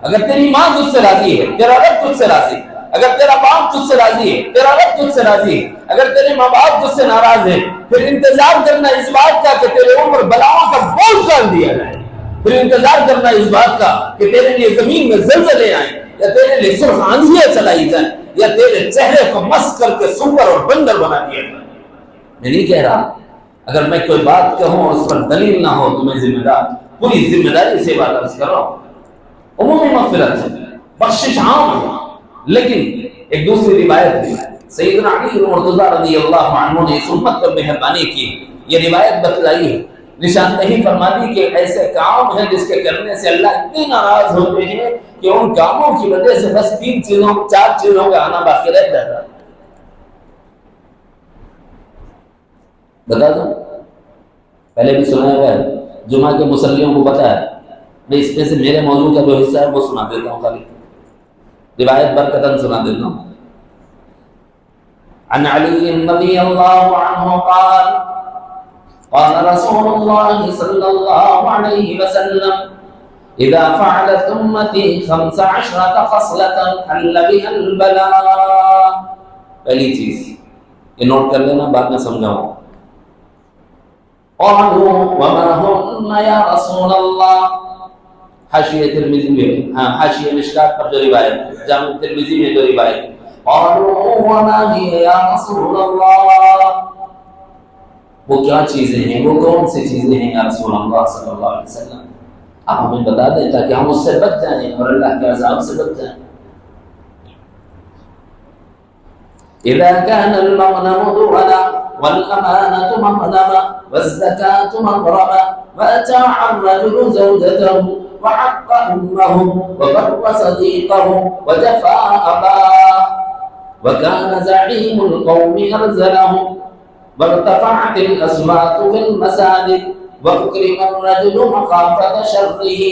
اگر تیری ماں تجھ سے راضی ہے، تیرا رب تجھ سے راضی ہے۔ اگر تیرا باپ تجھ سے راضی ہے، تیرا رب تجھ سے راضی ہے۔ اگر تیرے ماں باپ تجھ سے ناراض ہیں، پھر انتظار کرنا اس بات کا کہ تیرے عمر بلاؤں کا بوجھ ڈال دیا جائے، پھر انتظار کرنا اس بات کا کہ تیرے لیے زمین میں زلزلے آئیں، یا تیرے لیے سرخ آندھیاں چلائی جائیں، یا تیرے چہرے کو مس کر کے سور اور بندر بنا دیا جائے۔ میں نہیں کہہ رہا اگر میں کوئی بات کہوں اور اس پر دلیل نہ ہو تو میں ذمہ دار، پوری ذمہ داری سے بات عرض کر رہا ہوں۔ عمومی مغفرت ہے، بخشش عام ہے، لیکن ایک دوسری روایت بھی سیدنا علی مرتضیٰ رضی اللہ عنہ نے اس امت پر مہربانی کی، یہ روایت بتلائی ہے، نشاندہی فرما دی کہ ایسے کام ہیں جس کے کرنے سے اللہ اتنے ناراض ہوتے ہیں کہ ان کاموں کی وجہ سے بس 4 چیزوں کا آنا باقی رہ جاتا ہے۔ بتا دوں، پہلے بھی سنایا ہوا ہے، جمعہ کے مصلیوں کو پتا ہے، میں اس میں سے میرے موضوع کا جو حصہ ہے وہ سنا دیتا ہوں، خالی روایت برکتاً سنا دیتا ہوں۔ عن علی رضی اللہ عنہ قال قال رسول اللہ صلی اللہ علیہ وسلم اذا فعلت امتی 15 خصلة حل بها البلاء۔ پہلی چیز یہ نوٹ کر لینا، بعد میں سمجھاؤں۔ قالوا وما هن یا رسول اللہ، حاشیہ ترمذی میں، حاشیہ مشکات پر جو روایت، جامع ترمذی میں جو روایت، قالوا وما هي یا رسول اللہ، وہ کیا چیزیں ہیں، وہ کون سی چیزیں ہیں یا رسول اللہ صلی اللہ علیہ وسلم، آپ ہمیں بتا دیں تاکہ ہم اس سے بچ جائیں اور اللہ کے عذاب سے بچ جائیں۔ اذا كان المغنم دغلا والامانة مغنما والزكاة مغرما واتاع الرجل زوجته وحق امه وبر صديقه وجفا اباه وكان زعيم القوم ارذلهم وارتفعت الاصوات في المساجد واكرم الرجل مخافة شره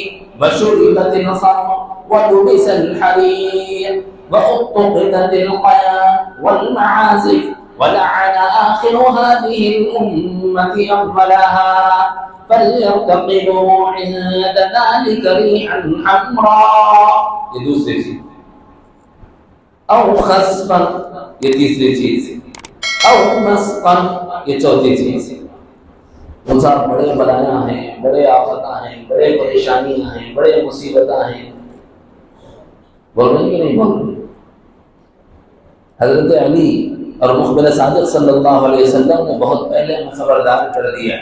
وشربت الخمر ولبس الحرير وأطقدت القيان والمعازف ولعن آخر هذه الأمة أولها فليرتقبوا عند ذلك ريحا حمراء، یہ دوسری چیز، او خسفا یہ تیسری چیز، او مسقا یہ چوتھی چیز۔ مصاب بڑے بلایاں ہیں، بڑے آفتاں ہیں، بڑے پریشانیاں ہیں، بڑے مصیبتاں ہیں، بول رہے ہیں کہ نہیں بول رہے؟ حضرت علی اور مخبر صادق صلی اللہ علیہ وسلم نے بہت پہلے ہمیں خبردار کر دیا،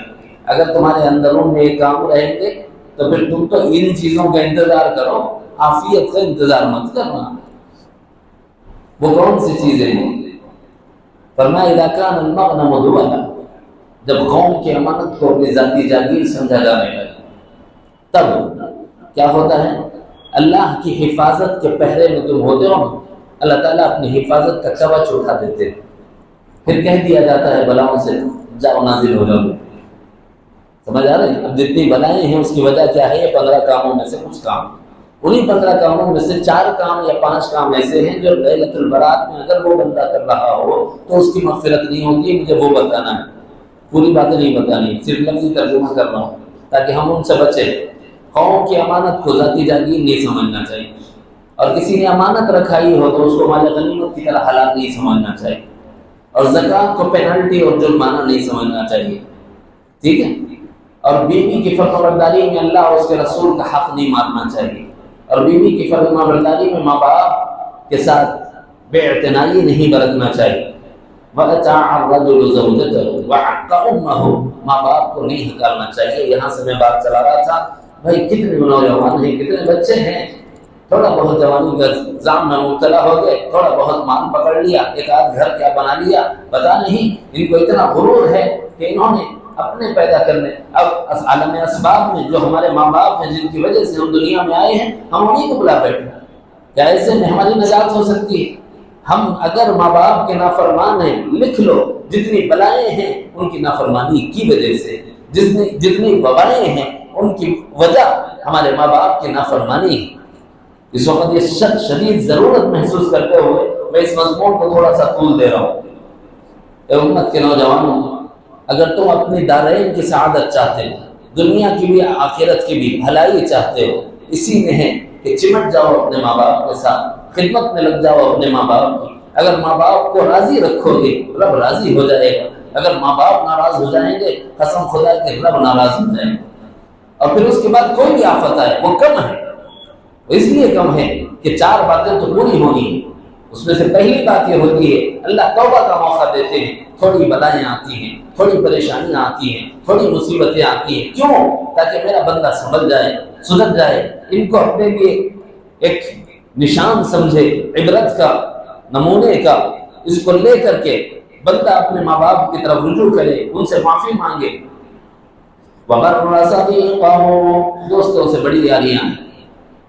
اگر تمہارے اندرون میں یہ کام رہیں گے تو پھر تم تو ان چیزوں کا انتظار کرو، عافیت کا انتظار مت کرنا۔ وہ کون سی چیزیں ہیں؟ فرمایا اذا كان المغنم دولا، جب قوم کی امانت کو اپنی ذاتی جاگیر سمجھا جانے لگے تب کیا ہوتا ہے؟ اللہ کی حفاظت کے پہرے میں تم ہوتے ہو، اللہ تعالیٰ اپنی حفاظت کا کوچ اٹھا دیتے ہیں، پھر کہہ دیا جاتا ہے بلاؤں سے جاؤ نازل ہو جاؤ۔ سمجھ آ رہے ہیں؟ اب جتنی بلائیں ہیں اس کی وجہ کیا ہے؟ یہ 15 کاموں میں سے کچھ کام، انہی 15 کاموں میں سے 4 کام یا 5 کام ایسے ہیں جو لیلۃ البرات میں اگر وہ بندہ کر رہا ہو تو اس کی مغفرت نہیں ہوتی ہے۔ مجھے وہ بتانا ہے، پوری باتیں نہیں بتانی، صرف لفظی ترجمہ کر رہا ہوں تاکہ ہم ان سے بچیں۔ قوم کی امانت کو ذاتی جاگیر نہیں سمجھنا چاہیے، اور کسی نے امانت رکھائی ہو تو اس کو مال غنیمت کی طرح حلال نہیں سمجھنا چاہیے، اور زکوٰۃ کو پینلٹی اور جرمانہ نہیں سمجھنا چاہیے، ٹھیک ہے؟ اور بیوی کی فرمانبرداری میں اللہ اور اس کے رسول کا حق نہیں مارنا چاہیے، اور بیوی کی فرمانبرداری میں ماں باپ کے ساتھ بے اعتنائی نہیں برتنا چاہیے۔ وَأَطَاعَ الرَّجُلُ زَوْجَتَهُ وَحَقَّ أُمَّهُ، ماں باپ کو نہیں ہکارنا چاہیے۔ یہاں سے میں بات چلا رہا تھا، بھائی کتنے نوجوان ہیں، کتنے بچے ہیں، تھوڑا بہت جوانی کا زام میں مبتلا ہو گئے، تھوڑا بہت مان پکڑ لیا، ایک آدھ گھر کیا بنا لیا، پتا نہیں ان کو اتنا غرور ہے کہ انہوں نے اپنے پیدا کرنے، اب عالم اسباب میں جو ہمارے ماں باپ ہیں جن کی وجہ سے ہم دنیا میں آئے ہیں، ہم انہیں کو بلا بیٹھے، کیا ایسے میں ہماری نجات ہو سکتی ہے؟ ہم اگر ماں باپ کے نافرمان ہیں، لکھ لو جتنی بلائیں ہیں ان کی نافرمانی کی وجہ سے، جتنی وبائیں ہیں ان کی وجہ ہمارے ماں باپ کی نافرمانی ہے۔ اس وقت یہ شدید ضرورت محسوس کرتے ہوئے میں اس مضمون کو تھوڑا سا طول دے رہا ہوں۔ اے امت کے نوجوانوں، اگر تم اپنی دارین کی سعادت چاہتے ہو، دنیا کی بھی آخرت کی بھی بھلائی چاہتے ہو، اسی میں ہے کہ چمٹ جاؤ اپنے ماں باپ کے ساتھ، خدمت میں لگ جاؤ اپنے ماں باپ کی۔ اگر ماں باپ کو راضی رکھو گے رب راضی ہو جائے گا، اگر ماں باپ ناراض ہو جائیں گے قسم خدا کہ رب ناراض ہو جائے گا، اور پھر اس کے بعد کوئی بھی آفت آئے وہ کم ہے، اس لیے کم ہے کہ 4 باتیں تو پوری ہونی ہیں۔ اس میں سے پہلی بات یہ ہوتی ہے اللہ توبہ کا موقع دیتے ہیں، تھوڑی بلائیں آتی ہیں، تھوڑی پریشانیاں آتی ہیں، تھوڑی مصیبتیں آتی ہیں، کیوں؟ تاکہ میرا بندہ سنبھل جائے، سدھر جائے، ان کو اپنے لیے ایک نشان سمجھے، عبرت کا، نمونے کا، اس کو لے کر کے بندہ اپنے ماں باپ کی طرف رجوع کرے، ان سے معافی مانگے۔ وَبَرَّ صَدِيقَهُ، دوستوں سے بڑی یاریاں ہیں،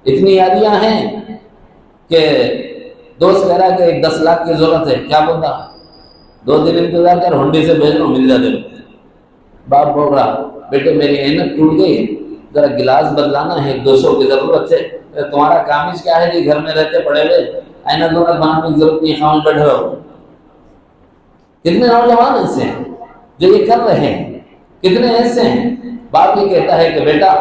اتنی یاریاں ہیں کہ دوست کہہ رہا ہے کہ ایک 10 لاکھ کی ضرورت ہے، کیا بولتا 2 دن انتظار کر، ہنڈی سے بھیج لو مل جائے دے۔ باپ بول رہا بیٹے میری اینک ٹوٹ گئی، ذرا گلاس بدلانا ہے، 200 کی ضرورت ہے۔ تمہارا کامج کیا ہے جی، گھر میں رہتے پڑے ہوئے، اینک دونک بنانے کی ضرورت نہیں، خاموش بیٹھے ہو۔ کتنے نوجوان ایسے ہیں جو یہ کر رہے ہیں، کتنے ایسے ہیں باپ یہ کہتا ہے کہ بیٹا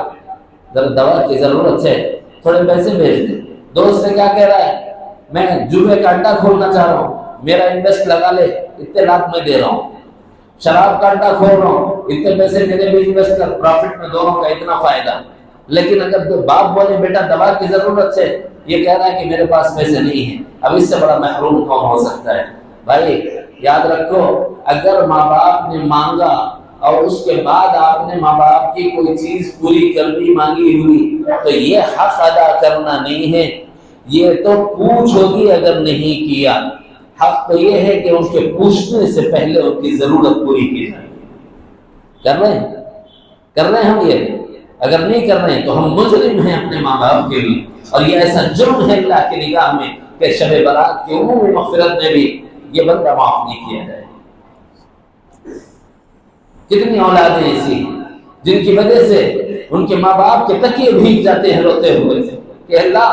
ذرا دوا کی ضرورت ہے، تھوڑے پیسے بھیج دے۔ دوست سے کیا کہہ رہا ہے، میں جوئے کا اڈا کھولنا چاہ رہا ہوں، میرا انویسٹ لگا لے، اتنے لاکھ میں دے رہا ہوں۔ شراب کا اڈا کھول رہا ہوں، اتنے پیسے میرے بھی انویسٹ کر، پروفٹ میں دونوں کا اتنا فائدہ۔ لیکن اگر باپ بولے بیٹا دوا کی ضرورت ہے، یہ کہہ رہا ہے کہ میرے پاس پیسے نہیں ہیں، اب اس سے بڑا محروم کون ہو سکتا ہے؟ بھائی یاد رکھو، اگر ماں باپ نے مانگا اور اس کے بعد آپ نے ماں باپ کی کوئی چیز پوری کرنی مانگی ہوئی تو یہ حق ادا کرنا نہیں ہے، یہ تو پوچھ ہوگی اگر نہیں کیا۔ حق تو یہ ہے کہ ان کے پوچھنے سے پہلے ان کی ضرورت پوری کی جائے۔ کر رہے ہیں ہم یہ؟ اگر نہیں کر رہے ہیں تو ہم مجرم ہیں اپنے ماں باپ کے لیے، اور یہ ایسا جرم ہے اللہ کی نگاہ میں کہ شب برات کی عمومی مغفرت میں بھی یہ بندہ معاف نہیں کیا جائے۔ کتنی اولادیں ایسی جن کی وجہ سے ان کے ماں باپ کے تکیے بھیگ جاتے ہیں روتے ہوئے کہ اللہ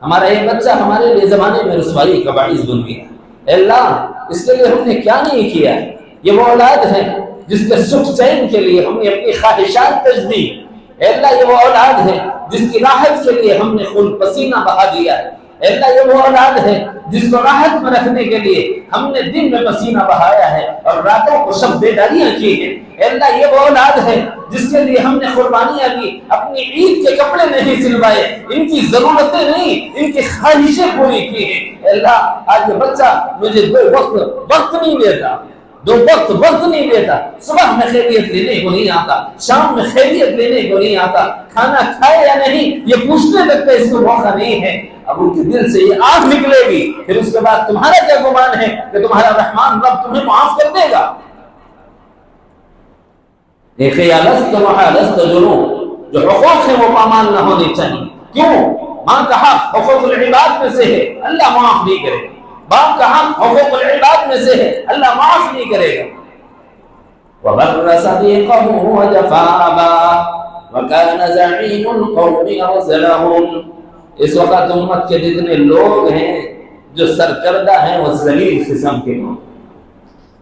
ہمارا یہ بچہ ہمارے لیے زمانے میں رسوائی کا باعث بن گیا، اے اللہ اس کے لیے ہم نے کیا نہیں کیا ہے۔ یہ وہ اولاد ہے جس کے سکھ چین کے لیے ہم نے اپنی خواہشات تج دی، اے اللہ یہ وہ اولاد ہے جس کی راحت کے لیے ہم نے خون پسینہ بہا دیا ہے، اے اللہ یہ وہ اولاد ہے جس کو راحت میں رکھنے کے لیے ہم نے دن میں پسینہ بہایا ہے اور راتوں کو سب بیداریاں کی ہیں، اے اللہ یہ وہ اولاد ہے جس کے لیے ہم نے قربانیاں دی، اپنی عید کے کپڑے نہیں سلوائے، ان کی ضرورتیں نہیں ان کی خواہشیں پوری کی ہیں۔ اے اللہ آج یہ بچہ مجھے وقت نہیں دیتا، دو وقت وقت نہیں دیتا، صبح میں خیریت لینے کو نہیں آتا، شام میں خیریت لینے کو نہیں آتا، کھانا کھائے یا نہیں یہ پوچھنے تک کا اس کو موقع نہیں ہے، اب ان کے دل سے یہ آگ نکلے گی، پھر اس کے بعد تمہارا کیا گمان ہے کہ تمہارا رحمان رب تمہیں معاف کر دے گا؟ دیکھیں لست لست جنوب، جو حقوق ہیں وہ پامال نہ ہونے چاہیے۔ کیوں؟ ماں کا حق حقوق العباد میں سے ہے، اللہ معاف نہیں کرے گا۔ باپ کا حق حقوق العباد میں سے ہے، اللہ معاف نہیں کرے گا۔ وَبَرَّ صَدِيقَهُ وَجَفَابًا وَكَانَ زَعِيمُ الْقَوْمِ أَرْذَلَهُمْ۔ اس وقت امت کے جتنے لوگ ہیں جو سرکردہ ہیں وہ ذلیل قسم کے لوگ،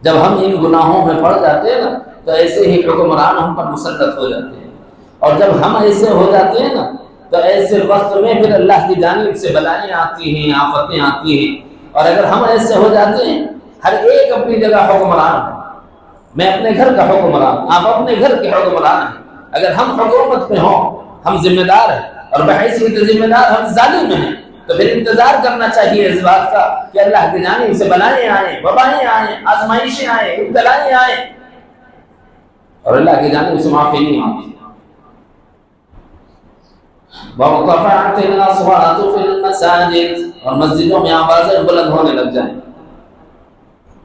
جب ہم ان گناہوں میں پڑ جاتے ہیں نا تو ایسے ہی حکمران ہم پر مسلط ہو جاتے ہیں، اور جب ہم ایسے ہو جاتے ہیں نا تو ایسے وقت میں پھر اللہ کی جانب سے بلائیں آتی ہیں، آفتیں آتی ہیں، اور اگر ہم ایسے ہو جاتے ہیں ہر ایک اپنی جگہ حکمران ہے، میں اپنے گھر کا حکمران، آپ اپنے گھر کے حکمران ہیں، اگر ہم حکومت میں ہوں، ہم ذمہ دار ہیں اور بحیثیت ذمہ دار ہم ظالم ہیں، تو پھر انتظار کرنا چاہیے اس بات کا کہ اللہ کی جانب سے بلائیں آئیں، وبائیں آئیں، آزمائشیں آئیں، ابتلائیں آئیں، اور اللہ کی جانب سے معافی نہیں آتی۔ وَارْتَفَعَتِ الْأَصْوَاتُ فِي الْمَسَاجِدِ، اور مسجدوں میں آوازیں بلند ہونے لگ جائیں،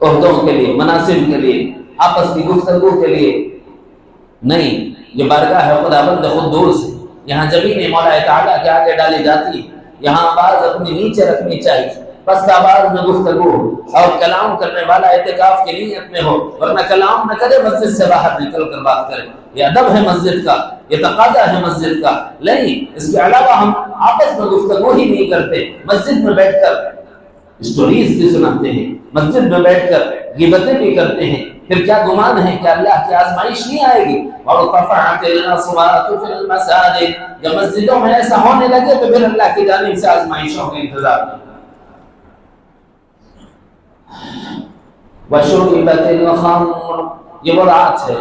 عہدوں کے لیے، مناصب کے لیے، آپس کی گفتگو کے لیے نہیں۔ یہ بارگاہ ہے خداوند قدوس، یہاں زمین مولا تعالیٰ کے آگے ڈالی جاتی ہے، یہاں آواز اپنی نیچے رکھنی چاہیے، پست آواز میں گفتگو ہو، اور کلام کرنے والا اعتکاف کی نیت میں ہو، ورنہ کلام نہ کرے، مسجد سے باہر نکل کر بات کرے۔ یہ ادب ہے مسجد کا، یہ تقاضا ہے مسجد کا، نہیں اس کے علاوہ ہم آپس میں گفتگو ہی نہیں کرتے، مسجد میں بیٹھ کر اسٹوریز بھی سناتے ہیں، مسجد میں بیٹھ کر غیبتیں بھی کرتے ہیں، پھر کیا گمان ہے کہ اللہ کی آزمائش نہیں آئے گی؟ اور رفعت الاصوات فی المساجد، جب مسجدوں میں ایسا ہونے لگے تو پھر اللہ کی جانب سے آزمائشوں کا انتظار کریں۔ وشربت الخمر، یہ وہ رات ہے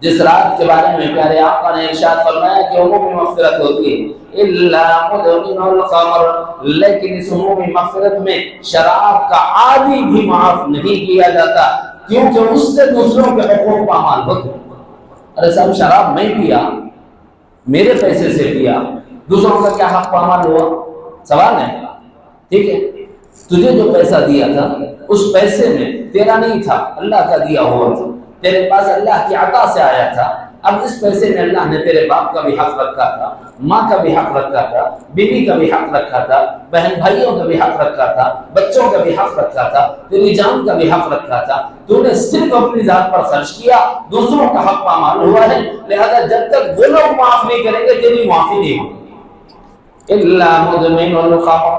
جس رات کے بارے میں پیارے آقا نے ارشاد فرمایا کہ عمومی مغفرت ہوتی ہے، الا مدمن الخمر، لیکن اس عمومی مغفرت میں شراب کا عادی بھی معاف نہیں کیا جاتا، کیونکہ اس سے دوسروں کے حقوق پامال ہوتے ہیں۔ ارے صاحب شراب میں پیا، میرے پیسے سے پیا، دوسروں کا کیا حق پامال ہوا؟ سوال ہے، ٹھیک ہے، تجھے جو پیسہ دیا تھا اس پیسے میں تیرا نہیں تھا، اللہ کا دیا ہوا تھا، تیرے پاس اللہ کی عطا سے آیا تھا، اب اس پیسے میں اللہ نے تیرے باپ کا بھی حق رکھا تھا، ماں کا بھی حق رکھا تھا، بیوی کا بھی حق رکھا تھا، بہن بھائیوں کا بھی حق رکھا تھا، بچوں کا بھی حق رکھا تھا، تیری جان کا بھی حق رکھا تھا، تو نے صرف اپنی ذات پر خرچ کیا، دوسروں کا حق پامال ہوا ہے، لہذا جب تک وہ لوگ معاف نہیں کریں گے تیری معافی نہیں ہوگی۔ الا مدمن الخمر،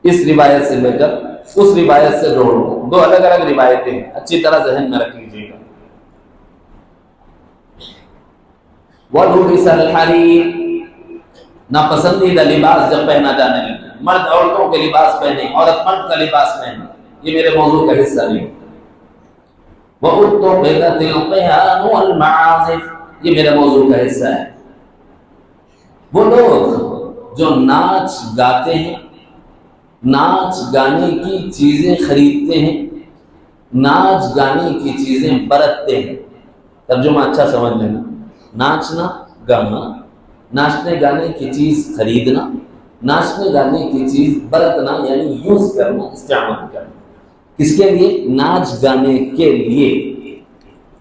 اس روایت سے لے کر اس روایت سے جوڑ دو، دو الگ الگ روایتیں ہیں، اچھی طرح ذہن میں رکھ لیجیے گا۔ وَلُبِسَ الْحَرِيرُ، ناپسندیدہ لباس جب پہنا جانے لگے، مرد عورتوں کے لباس پہنے، عورت مرد کا لباس پہنے، یہ میرے موضوع کا حصہ نہیں۔ وَأُتُّخِذَتِ الْقِيَانُ وَالْمَعَازِفُ، یہ میرے موضوع کا حصہ ہے۔ وہ لوگ جو ناچ گاتے ہیں، ناچ گانے کی چیزیں خریدتے ہیں، ناچ گانے کی چیزیں برتتے ہیں، ترجمہ اچھا سمجھ لینا، ناچنا گانا، ناچنے گانے کی چیز خریدنا، ناچنے گانے کی چیز برتنا یعنی یوز کرنا، استعمال کرنا، کس کے لیے؟ ناچ گانے کے لیے۔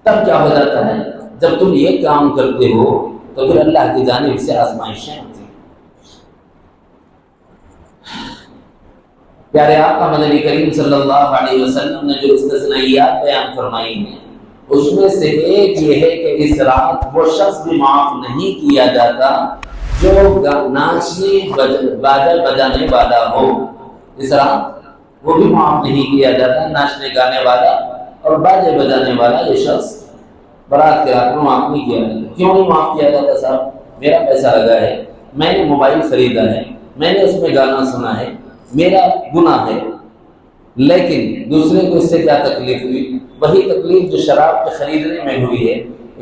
تب کیا ہو جاتا ہے جب تم یہ کام کرتے ہو تو پھر اللہ کی جانب سے آزمائشیں آتی ہیں۔ پیارے آقا مدنی کریم صلی اللہ علیہ وسلم نے جو استثنائیات بیان فرمائی ہیں اس میں سے ایک یہ ہے کہ اس رات وہ شخص بھی معاف نہیں کیا جاتا جو ناچنے باجا بجانے والا ہو، اس رات وہ بھی معاف نہیں کیا جاتا، ناچنے گانے والا اور باجے بجانے والا یہ شخص برات کے رات میں معاف نہیں کیا جاتا۔ کیوں نہیں معاف کیا جاتا؟ صاحب میرا پیسہ لگا ہے، میں نے موبائل خریدا ہے، میں نے اس میں گانا سنا ہے، میرا گناہ ہے، لیکن دوسرے کو اس سے کیا تکلیف ہوئی؟ وہی تکلیف جو شراب کے خریدنے میں ہوئی ہے،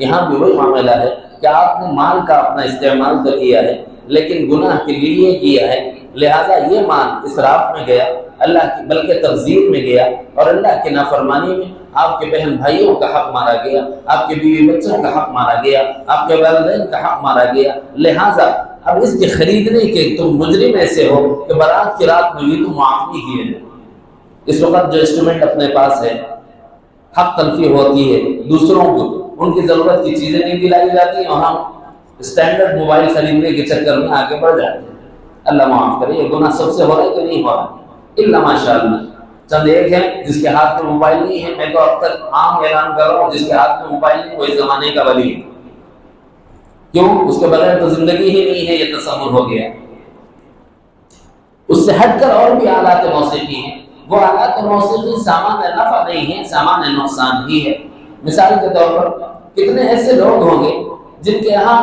یہاں بھی وہی معاملہ ہے کہ آپ نے مال کا اپنا استعمال تو کیا ہے لیکن گناہ کے لیے کیا ہے، لہذا یہ مال اسراف میں گیا، اللہ کی بلکہ تغذیر میں گیا اور اللہ کی نافرمانی میں آپ کے بہن بھائیوں کا حق مارا گیا، آپ کے بیوی بچوں کا حق مارا گیا، آپ کے والدین کا حق مارا گیا، لہٰذا اب اس کے خریدنے کے تم مجرم ایسے ہو کہ برات کی رات میں بھی تم معاف نہیں کیے۔ اس وقت جو انسٹرومنٹ اپنے پاس ہے، حق تلفی ہوتی ہے، دوسروں کو ان کی ضرورت کی چیزیں نہیں دلائی جاتی اور ہم اسٹینڈرڈ موبائل خریدنے کے چکر میں آگے بڑھ جاتے ہیں۔ اللہ معاف کرے، یہ گناہ سب سے ہو رہا ہے کہ نہیں ہو رہا؟ الا ماشاء اللہ چند ایک ہیں جس کے ہاتھ میں موبائل نہیں ہے۔ میں تو اب تک عام اعلان کر رہا ہوں، جس کے ہاتھ میں موبائل نہیں وہی زمانے کا ولی ہے۔ کیوں؟ اس کے بغیر تو زندگی ہی نہیں ہے، یہ تصور ہو گیا۔ اس سے ہٹ کر اور بھی آلات موسیقی ہیں، وہ آلات موسیقی سامان نفع نہیں ہے، سامان نقصان ہی ہے۔ مثال کے طور پر کتنے ایسے لوگ ہوں گے جن کے یہاں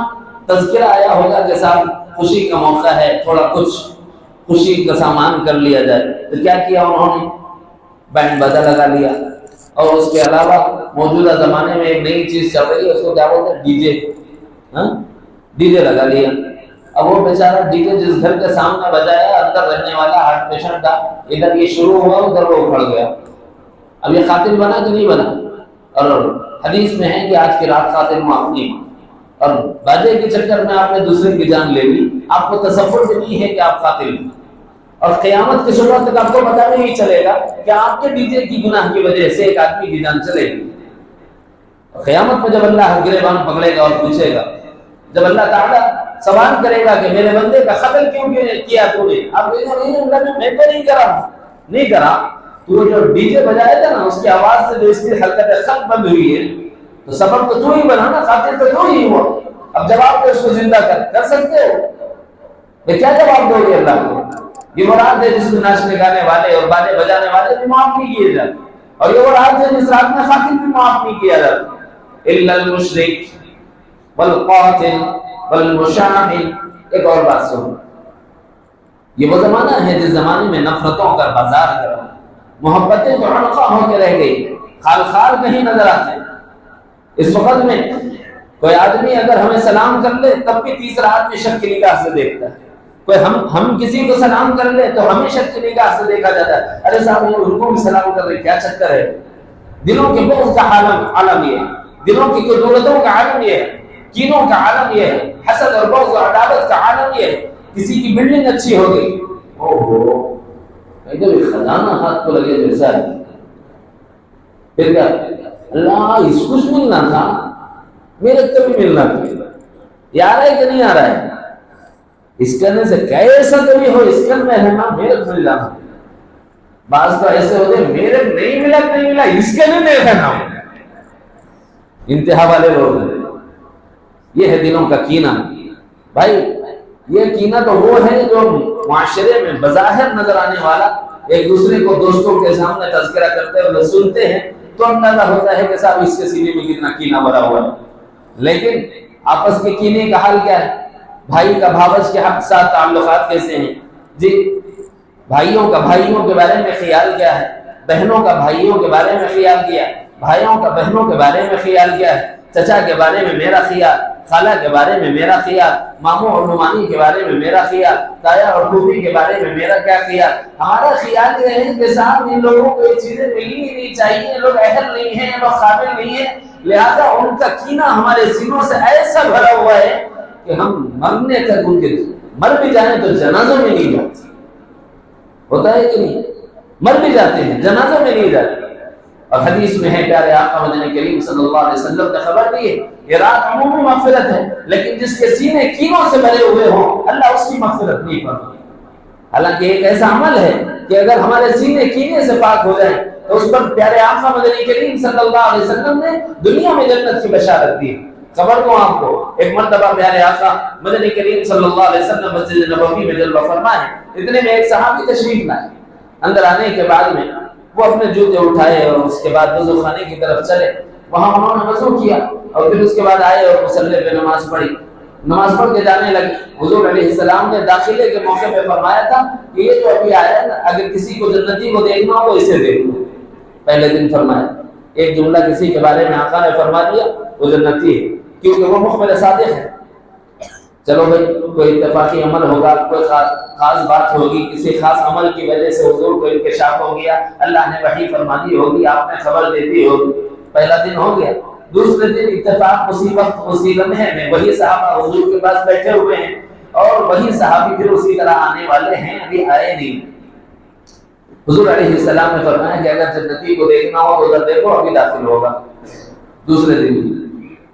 تذکرہ آیا ہوگا کہ صاحب خوشی کا موقع ہے، تھوڑا کچھ خوشی کا سامان کر لیا جائے، تو کیا کیا انہوں نے؟ بینڈ باجا لگا لیا۔ اور اس کے علاوہ موجودہ زمانے میں ایک نئی چیز چل رہی ہے، اس کو کیا بولتے ہیں؟ D J. ڈی جے لگا لیا۔ اب وہ بیچارہ ڈی جے جس گھر کے سامنے بجایا، اندر رہنے والا ہارٹ پیشنٹ تھا، ادھر یہ شروع ہوا ادھر وہ اکھڑ گیا۔ اب یہ قاتل بنا کہ نہیں بنا؟ اور حدیث میں ہے کہ آج کی رات قاتل معاف نہیں، اور باجے کے چکر میں آپ نے دوسرے کی جان لے لی، آپ کو تصور بھی نہیں ہے کہ آپ قاتل ہیں۔ اور قیامت کے صبح تک آپ کو پتہ نہیں چلے گا کہ آپ کے ڈی جے کی گناہ کی وجہ سے ایک آدمی کی جان چلے گی۔ اور قیامت میں جب اللہ گریبان پکڑے گا اور پوچھے گا، جب اللہ تعالیٰ سوال کرے گا کہ میرے بندے کا قتل کیوں کیا تو نے؟ آپ کہیں گے نہیں اللہ نے، میں تو نہیں کرا۔ تو جو ڈی جے بجایا تھا نا، اس کی آواز سے جو اس کی حرکت خلق بند ہوئی ہے، تو سبب تو ہی بنا نا، قاتل تو ہی ہوا۔ اب جواب تو اس کو زندہ کر سکتے ہو؟ میں کیا جواب دو گے اللہ کو؟ یہ وہ رات ہے جس میں ناچنے گانے والے اور باجے بجانے والے بھی معاف نہیں کیے جاتے، اور یہ وہ رات ہے جس رات میں قاتل بھی معاف نہیں کیا جاتا۔ الا المشرک والقاتل والمشاہد۔ ایک اور بات سنو، یہ وہ زمانہ ہے جس زمانے میں نفرتوں کا بازار کرا، محبتیں تو عنقا ہو کے رہ گئی، خال خال کہیں نظر آتے۔ اس وقت میں کوئی آدمی اگر ہمیں سلام کر لے تب بھی تیسرا آدمی شک کی نگاہ سے دیکھتا ہے۔ کوئی ہم کسی کو سلام کر لے تو ہمیں شک کی نگاہ سے دیکھا جاتا ہے، ارے صاحب یہ ان کو بھی سلام کر رہے، کیا چکر ہے؟ دلوں کے بغض کا عالم یہ ہے، دلوں کی قدرتوں کا عالم یہ ہے، کینوں کا عالم یہ ہے، حسد اور بغض اور عداوت کا عالم یہ ہے۔ کسی کی بلڈنگ اچھی ہو گئی، اوہو ادھر خزانہ ہاتھ کو لگے جیسا ہے، پھر کیا اللہ اس کو ملنا تھا، میرے کو بھی ملنا تھا، یہ آ رہا ہے کہ نہیں آ رہا ہے؟ اس کرنے سے کیسا کبھی ہو، اس کر میں رہنا، میرے کو مل جانا۔ بعض تو ایسے ہوتے میرے نہیں ملا اس کے نہیں رہنا، انتہا والے لوگ ہیں۔ یہ ہے دلوں کا کینہ۔ بھائی یہ کینہ تو وہ ہے جو معاشرے میں بظاہر نظر آنے والا، ایک دوسرے کو دوستوں کے سامنے تذکرہ کرتے ہوئے سنتے ہیں تو اندازہ ہوتا ہے کہ صاحب اس کے سینے میں کتنا کینہ بھرا ہوا ہے، لیکن آپس کے کینے کا حال کیا ہے؟ بھائی کا بھاوج کے حق ساتھ تعلقات کیسے ہیں جی؟ بھائیوں کا بھائیوں کے بارے میں خیال کیا ہے؟ بہنوں کا بھائیوں کے بارے میں خیال کیا ہے؟ بھائیوں کا بہنوں کے بارے میں خیال کیا ہے؟ چچا کے بارے میں میرا خیال، خالہ کے بارے میں میرا خیال، ماموں اور نمانی کے بارے میں میرا خیال، تایا اور پھوپھی کے بارے میں میرا کیا خیال؟ ہمارا خیال یہ ہے کہ صاحب ان لوگوں کو یہ چیزیں ملنی ہی نہیں چاہیے، یہ لوگ اہل نہیں ہیں، یہ لوگ قابل نہیں ہیں، لہذا ان کا کینہ ہمارے سینوں سے ایسا بھرا ہوا ہے کہ ہم مرنے تک ان کے مر بھی جائیں تو جنازوں میں نہیں جاتے۔ ہوتا ہے کہ نہیں؟ مر بھی جاتے ہیں، جنازوں میں نہیں جاتے۔ اور حدیث میں ہے پیارے آقا مدنی کریم صلی اللہ علیہ وسلم نے خبر دی ہے، یہ رات عمومی مغفرت ہے، لیکن جس کے سینے کینوں سے بھرے ہوئے ہوں اللہ اس کی مغفرت نہیں فرمائے۔ حالانکہ ایک ایسا عمل ہے کہ اگر ہمارے سینے کینے سے پاک ہو جائیں تو اس پر پیارے آقا مدنی کریم صلی اللہ علیہ وسلم نے دنیا میں جنت کی بشارت دی۔ خبر دوں آپ کو، ایک مرتبہ پیارے آقا مدنی کریم صلی اللہ علیہ وسلم مسجد نبوی میں جلوہ فرما ہے، اتنے میں ایک صحابی تشریف لائے۔ اندر آنے کے بعد میں وہ اپنے جوتے اٹھائے اور اس کے بعد وضو خانے کی طرف چلے، وہاں انہوں نے وضو کیا اور پھر اس کے بعد آئے اور مصلی پہ نماز پڑھی، نماز پڑھ کے جانے لگے۔ حضور علیہ السلام نے داخلے کے موقع پہ فرمایا تھا کہ یہ جو ابھی آیا ہے نا، اگر کسی کو جنتی کو دیکھنا ہو اسے دیکھو۔ پہلے دن فرمایا، ایک جملہ کسی کے بارے میں آقا نے فرما دیا وہ جنتی ہے، کیونکہ وہ مخبر صادق ہے۔ چلو بھائی کوئی اتفاقی عمل ہوگا، کوئی خاص بات ہوگی، کسی خاص عمل کی وجہ سے حضور کو انکشاف ہو گیا، اللہ نے وحی فرما دی ہوگی، آپ نے خبر دے دی ہوگی، پہلا دن ہو گیا۔ دوسرے دن اتفاق مصیبت میں وہی صحابہ حضور کے پاس بیٹھے ہوئے ہیں، اور وہی صحابی پھر اسی طرح آنے والے ہیں، ابھی آئے نہیں۔ حضور علیہ السلام نے فرمایا کہ اگر جنتی کو دیکھنا ہو تو ادھر دیکھو، ابھی داخل ہوگا۔ دوسرے دن،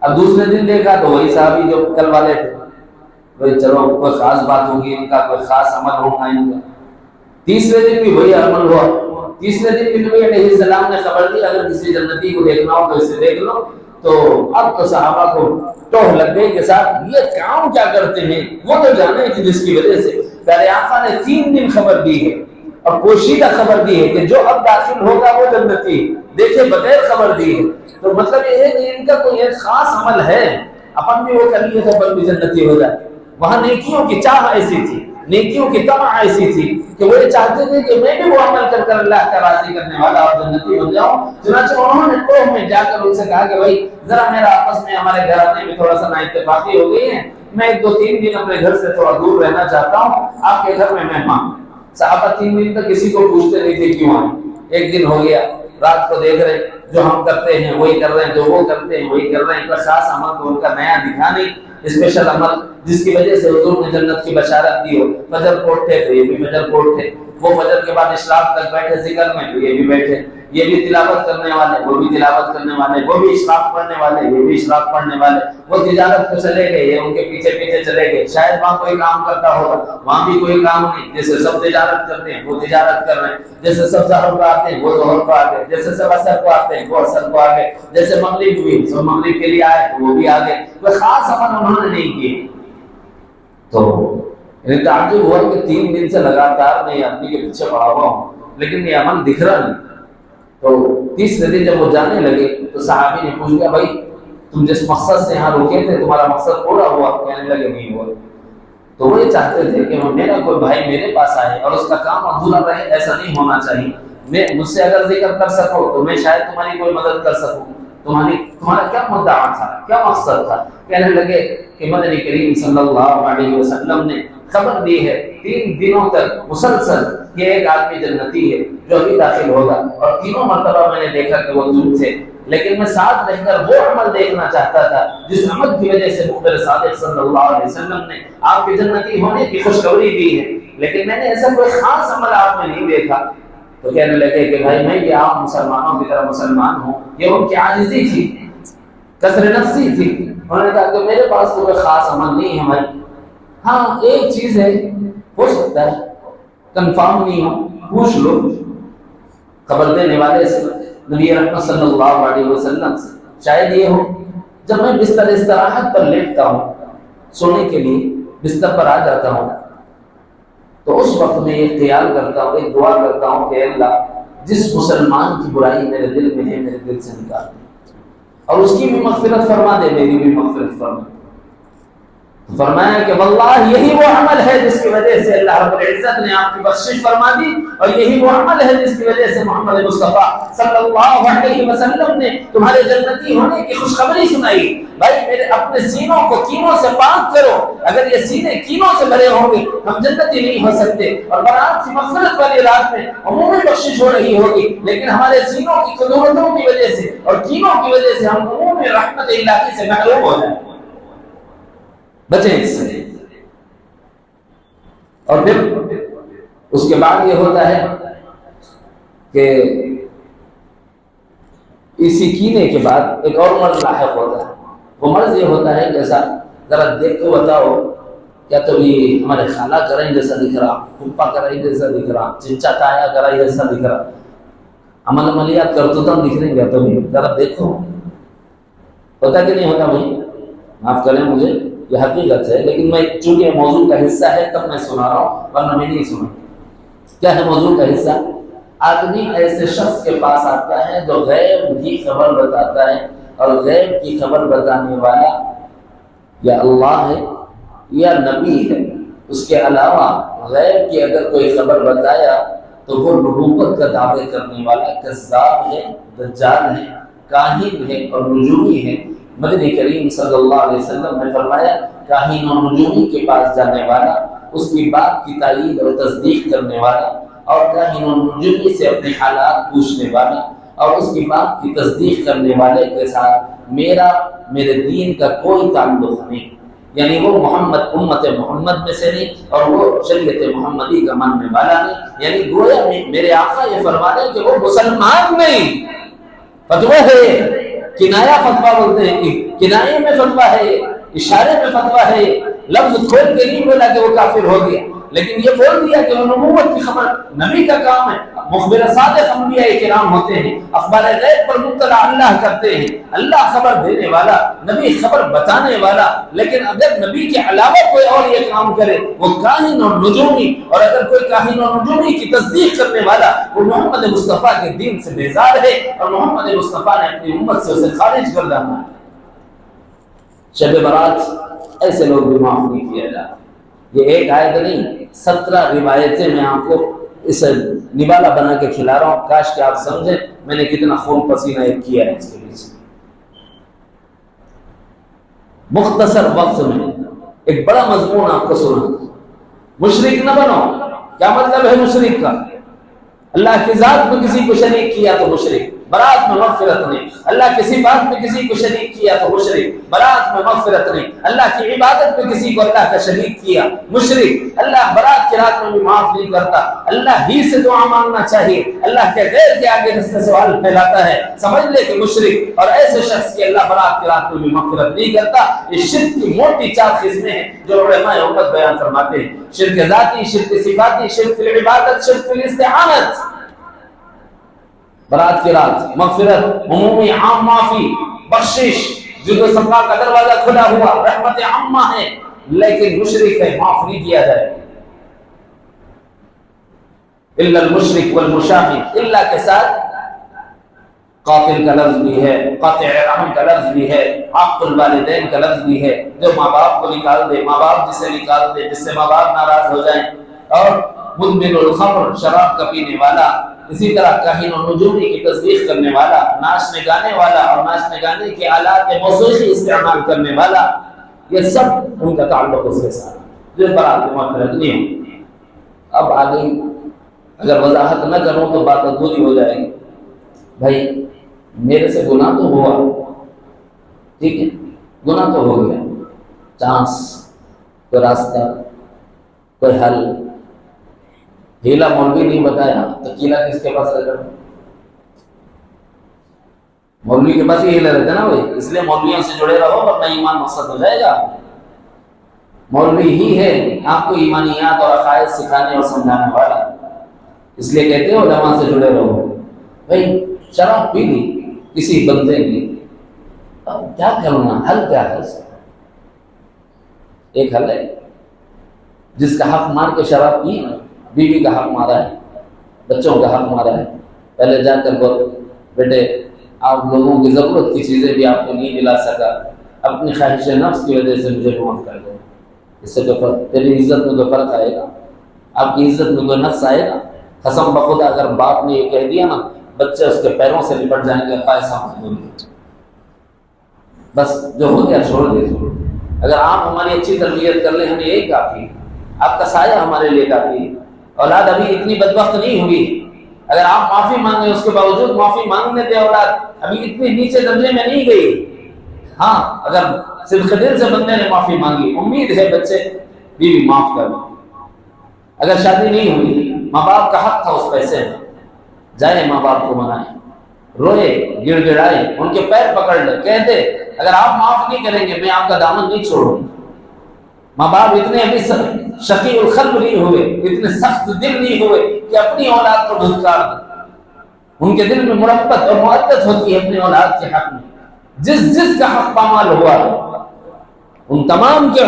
اب دوسرے دن دیکھا تو وہی صحابی جو کل والے تھے، بھائی چلو کوئی خاص بات ہوگی ان کا، کوئی خاص عمل ہوگا ان کا۔ تیسرے دن بھی وہی عمل ہوا۔ تیسرے دن بھی نبی علیہ السلام نے خبر دی اگر کسی جنتی کو دیکھنا ہو تو اسے دیکھ لو۔ تو اب تو صحابہ کو ٹوہ لگ گئی کہ صاحب یہ کام کیا کرتے ہیں، وہ تو جانے کہ جس کی وجہ سے پیارے آقا نے 3 دن خبر دی ہے اور پوشیدہ خبر دی ہے کہ جو اب داخل ہوگا وہ جنتی، دیکھے بغیر خبر دی ہے۔ تو مطلب یہ ہے کہ ان کا کوئی ایک خاص عمل ہے، اپن بھی وہ کر لیے تو اپن بھی جنتی ہو جائے۔ وہاں نیکیوں کی چاہ ایسی تھی، نیکیوں کی طمع ایسی تھی کہ وہ یہ چاہتے تھے کہ میں بھی وہ عمل کر کر اللہ کا راضی کرنے والا اور جنتی بن جاؤں۔ چنانچہ انہوں نے ٹوہ میں جا کر ان سے کہا کہ بھائی ذرا میرا آپس میں ہمارے گھر آنے میں تھوڑا سا نا اتفاقی ہو گئی ہے، میں 2-3 دن اپنے گھر سے تھوڑا دور رہنا چاہتا ہوں، آپ کے گھر میں مہمان۔ صحابہ 3 دن تک کسی کو پوچھتے نہیں تھے کیوں آئے۔ ایک دن ہو گیا، رات کو دیکھ رہے جو ہم کرتے ہیں وہی کر رہے ہیں، جو وہ کرتے ہیں وہی کر رہے ہیں، کوئی خاص عمل تو ان کا نیا دکھا نہیں، اسپیشل عمل جس کی وجہ سے حضور نے جنت کی بشارت دی ہو۔ فجر کو اٹھے تو یہ بھی فجر کو اٹھے، وہ فجر کے بعد اشراق تک بیٹھے ذکر میں تو یہ بھی بیٹھے، یہ بھی تلاوت کرنے والے، وہ بھی تلاوت کرنے والے، وہ بھی اشراق پڑھنے والے، یہ بھی اشراق پڑھنے والے، وہ تجارت کو چلے گئے، یہ ان کے پیچھے پیچھے چلے گئے، شاید وہاں کوئی کام کرتا ہوگا، وہاں بھی کوئی کام نہیں، جیسے سب تجارت کرتے ہیں وہ تجارت کر رہے ہیں، جیسے سب ظہر کو آتے ہیں وہ ظہر کو آگے، جیسے سب عصر کو آتے ہیں وہ عصر کو آگے، جیسے مغرب ہوئی سب مغرب کے لیے آئے تو وہ بھی آگے، کوئی خاص عمل انہوں نے نہیں کیے۔ تو تعجب ہوا کہ 3 دن سے لگاتار میں آدمی کے پیچھے پڑا ہوا ہوں لیکن یہ عمل دکھ رہا نہیں۔ تو تیسرے دن جب وہ جانے لگے تو صحابی نے پوچھ لیا بھائی تم جس مقصد سے یہاں رکے تھے تمہارا مقصد پورا ہوا؟ کہنے لگے نہیں ہوا۔ تو وہ یہ چاہتے تھے کہ میرا کوئی بھائی میرے پاس آئے اور اس کا کام ادھورا رہے، ایسا نہیں ہونا چاہیے، میں مجھ سے اگر ذکر کر سکو تو میں شاید تمہاری کوئی مدد کر سکوں، تمہارا کیا مدعا تھا، کیا مقصد تھا؟ کہنے لگے کہ مدنی کریم صلی اللہ علیہ وسلم نے خبر دی ہے 3 دنوں تک مسلسل یہ ایک آدمی جنتی ہے جو ابھی داخل ہوگا، اور 3 مرتبہ میں نے دیکھا کہ وہ تم تھے، لیکن میں ساتھ رہ کر وہ عمل دیکھنا چاہتا تھا جس عمل کی وجہ سے مخبر صادق صلی اللہ علیہ وسلم نے آپ کے جنتی ہونے کی خوشخبری دی ہے، لیکن میں نے ایسا کوئی خاص عمل آپ میں نہیں دیکھا۔ تو کہنے لگے کہ بھائی میں یہ عام مسلمانوں کی طرح مسلمان ہوں، یہ ان کی عاجزی تھی، کثر نفسی تھی۔ انہوں نے کہا کہ میرے پاس تو کوئی خاص عمل نہیں ہے بھائی، ہاں ایک چیز ہے، ہو سکتا ہے کنفرم نہیں ہو، پوچھ لو خبر دینے والے سے، نبی رحمت صلی اللہ علیہ وسلم سے، شاید یہ ہو جب میں بستر استراحت پر لیٹتا ہوں سونے کے لیے بستر پر آ جاتا ہوں تو اس وقت میں یہ خیال کرتا ہوں، ایک دعا کرتا ہوں کہ اللہ جس مسلمان کی برائی میرے دل میں ہے میرے دل سے نکال دے اور اس کی بھی مغفرت فرما دے، میری بھی مغفرت فرما دے۔ فرمایا کہ واللہ یہی وہ عمل ہے جس کی وجہ سے اللہ رب العزت نے آپ کی بخشش فرما دی، اور یہی وہ عمل ہے جس کی وجہ سے محمد مصطفیٰ صلی اللہ علیہ وسلم نے تمہارے جنتی ہونے کی خوشخبری سنائی۔ بھائی میرے اپنے سینوں کو کینوں سے پاک کرو، اگر یہ سینے کینوں سے بھرے ہوں گے ہم جنتی نہیں ہو سکتے، اور برات کی مغفرت والی رات میں عمومی بخشش ہو رہی ہوگی لیکن ہمارے سینوں کی خدورتوں کی وجہ سے اور کینوں کی وجہ سے ہم عمومی رحمت الہی سے محروم ہو جائیں، بچیں اس سے۔ اور پھر اس کے بعد یہ ہوتا ہے کہ اسی کینے کے بعد ایک اور مرض لاحق ہوتا ہے، وہ مرض یہ ہوتا ہے جیسا ذرا دیکھ کے بتاؤ کیا تو یہ ہمارے خالہ کریں جیسا دکھ رہا، پھپھا کریں جیسا دکھ رہا، چچا تایا کریں جیسا دکھ رہا، عمل عملیات کرتوتاں دکھ رہی ہیں، تو بھی ذرا دیکھو، ہوتا کہ نہیں ہوتا بھائی؟ معاف کریں مجھے، یہ حقیقت ہے، لیکن میں چونکہ موضوع کا حصہ ہے تب میں سنا رہا ہوں ورنہ میں نہیں سنا۔ کیا ہے موضوع کا حصہ؟ آدمی ایسے شخص کے پاس آتا ہے جو غیب کی خبر بتاتا ہے، اور غیب کی خبر بتانے والا یا اللہ ہے یا نبی ہے، اس کے علاوہ غیب کی اگر کوئی خبر بتایا تو وہ نبوت کا دعوے کرنے والا کذاب ہے، دجال ہے، کاہن ہے اور نجومی ہے۔ مدنی کریم صلی اللہ علیہ وسلم نے فرمایا کاہن و نجومی کے پاس جانے والا، اس کی بات کی تائید اور تصدیق کرنے والا، اور کاہن و نجومی سے اپنے حالات پوچھنے والا اور اس کی بات کی تصدیق کرنے والے کے ساتھ میرے دین کا کوئی تعلق نہیں. یعنی وہ محمد امت محمد میں سے نہیں اور وہ شریعت محمدی کا ماننے والا نہیں. یعنی گویا میرے آقا یہ فرما رہے ہیں کہ وہ مسلمان نہیں. فتویٰ ہے، کنایا فتویٰ بولتے ہیں، کنائے میں فتویٰ ہے، اشارے میں فتویٰ ہے. لفظ کھول کے نہیں بولا کہ وہ کافر ہو گیا، لیکن یہ بول دیا کہ وہ نبوت کی خبر نبی کا کام ہے. مخبر صادق انبیاء کرام ہوتے ہیں، اخبار غیب پر مطلع اللہ کرتے ہیں. اللہ خبر دینے والا، نبی خبر بتانے والا. لیکن اگر نبی کے علاوہ کوئی اور یہ کام کرے وہ کاہن اور نجومی، اور اگر کوئی کاہن اور نجومی کی تصدیق کرنے والا وہ محمد مصطفیٰ کے دین سے بیزار ہے اور محمد مصطفیٰ نے اپنی امت سے اسے خارج کر ڈالا. شب برات ایسے لوگ بھی معاف نہیں کیا جاتا. یہ ایک آیت نہیں، 17 روایتیں میں آپ کو اس نوالا بنا کے کھلا رہا ہوں. کاش کہ آپ سمجھیں میں نے کتنا خون پسینہ ایک کیا ہے اس کے پیچھے. مختصر وقت میں ایک بڑا مضمون آپ کو سنا. مشرک نہ بنو. کیا مطلب ہے مشرک کا؟ اللہ کی ذات میں کسی کو شریک کیا تو مشرک، برات میں مغفرت نہیں. اللہ کی صفات میں کسی کو شریک کیا تو مشرک، برات میں مغفرت نہیں. اللہ کی عبادت میں کسی کو اللہ کا شریک کیا، مشرک. اللہ برات کی رات میں بھی معاف نہیں کرتا. اللہ ہی سے دعا مانگنا چاہیے، اللہ کے غیر کے آگے رستے سوال پھیلاتا ہے، سمجھ لے کہ مشرک. اور ایسے شخص کی اللہ برات کی رات میں بھی مغفرت نہیں کرتا. یہ شرک کی موٹی 4 قسمیں ہیں جو علماء امت بیان فرماتے ہیں. شرک ذاتی، شرک صفاتی، شرک فی العبادت، شرک فی الاستعانت. برات کی رات مغفرت، عمومی عام معافی، بخشش، جد و صفا کا دروازہ کھلا ہوا، رحمت عامہ ہے. لیکن مشرک ہے، معاف نہیں کیا جائے. الا المشرک والمشاہد، اللہ کے ساتھ قاتل کا لفظ بھی ہے، قاطع رحم کا لفظ بھی ہے، عاق الوالدین کا لفظ بھی ہے. جو ماں باپ کو نکال دے، ماں باپ جسے نکال دے، جس سے ماں باپ ناراض ہو جائیں. اور مدمن الخمر، شراب کا پینے والا. اسی طرح کاہن و نجومی کی تصدیق کرنے والا، ناچنے گانے والا اور ناچنے گانے کے آلات موسیقی استعمال کرنے والا. یہ سب ان کا تعلق اس کے ساتھ جو برات میں مغفرت نہیں ہو. اب آگے اگر وضاحت نہ کروں تو بات ادھوری ہو جائے گی. بھائی میرے سے گناہ تو ہوا، ٹھیک ہے، گناہ تو ہو گیا. چانس، کوئی راستہ، کوئی حل. ہیلا مولوی نہیں بتایا تو کیلا کس کے پاس رہتا؟ مولوی کے پاس ہی ہیلا رہتا نا بھائی. اس لیے مولویوں سے جڑے رہو ورنہ ایمان مقصد ہو جائے گا. مولوی ہی ہے آپ کو ایمانیات اور عقائد سکھانے اور سمجھانے والا. اس لیے کہتے ہو علماء سے جڑے رہو. بھائی شراب پی لی کسی بندے نے، اب کیا کرنا؟ حل کیا ہے اس کا؟ ایک حل ہے، جس کا حق مار کے شراب پی، بیوی کا حق مارا ہے، بچوں کا حق مارا ہے، پہلے جا کر بولو بیٹے آپ لوگوں کی ضرورت کی چیزیں بھی آپ کو نہیں دلا سکا، اپنی خواہش نفس کی وجہ سے مجھے معاف کر دو. اس سے تو فرق، تیری عزت میں تو فرق آئے گا، آپ کی عزت میں کوئی نقص آئے گا. قسم بخدا اگر باپ نے یہ کہہ دیا نا، بچے اس کے پیروں سے لپٹ جائیں گے، پیسہ بس جو ہو گیا چھوڑ دیجیے. اگر آپ ہماری اچھی تربیت کر لیں ہمیں یہی کافی، آپ کا سایہ ہمارے لیے کافی. اولاد ابھی اتنی بدبخت نہیں ہوئی. اگر آپ معافی مانگے اس کے باوجود معافی مانگنے دے، اولاد ابھی اتنی نیچے درجے میں نہیں گئی. ہاں اگر صدق دل سے بندے نے معافی مانگی، امید ہے بچے بیوی معاف کر. اگر شادی نہیں ہوئی، ماں باپ کا حق تھا اس پیسے میں، جائے ماں باپ کو منائیں، روئے گڑ گڑائے، ان کے پیر پکڑ لے، کہتے اگر آپ معاف نہیں کریں گے میں آپ کا دامن نہیں چھوڑوں. ماں باپ اتنے ابھی شقی القلب نہیں ہوئے، اتنے سخت دل نہیں ہوئے کہ اپنی اولاد کو دھتکار دیں. ان کے دل میں مربت اور معدت ہوتی ہے اپنی اولاد کے حق میں. جس کا حق پامال ہوا ان تمام کے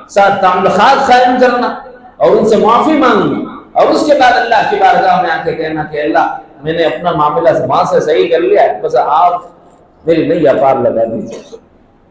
ساتھ تعلقات قائم کرنا اور ان سے معافی مانگنا، اور اس کے بعد اللہ کی بارگاہ میں آ کے کہنا کہ اللہ میں نے اپنا معاملہ ماں سے صحیح کر لیا، بس آپ میری نیا پار لگا دیجیے.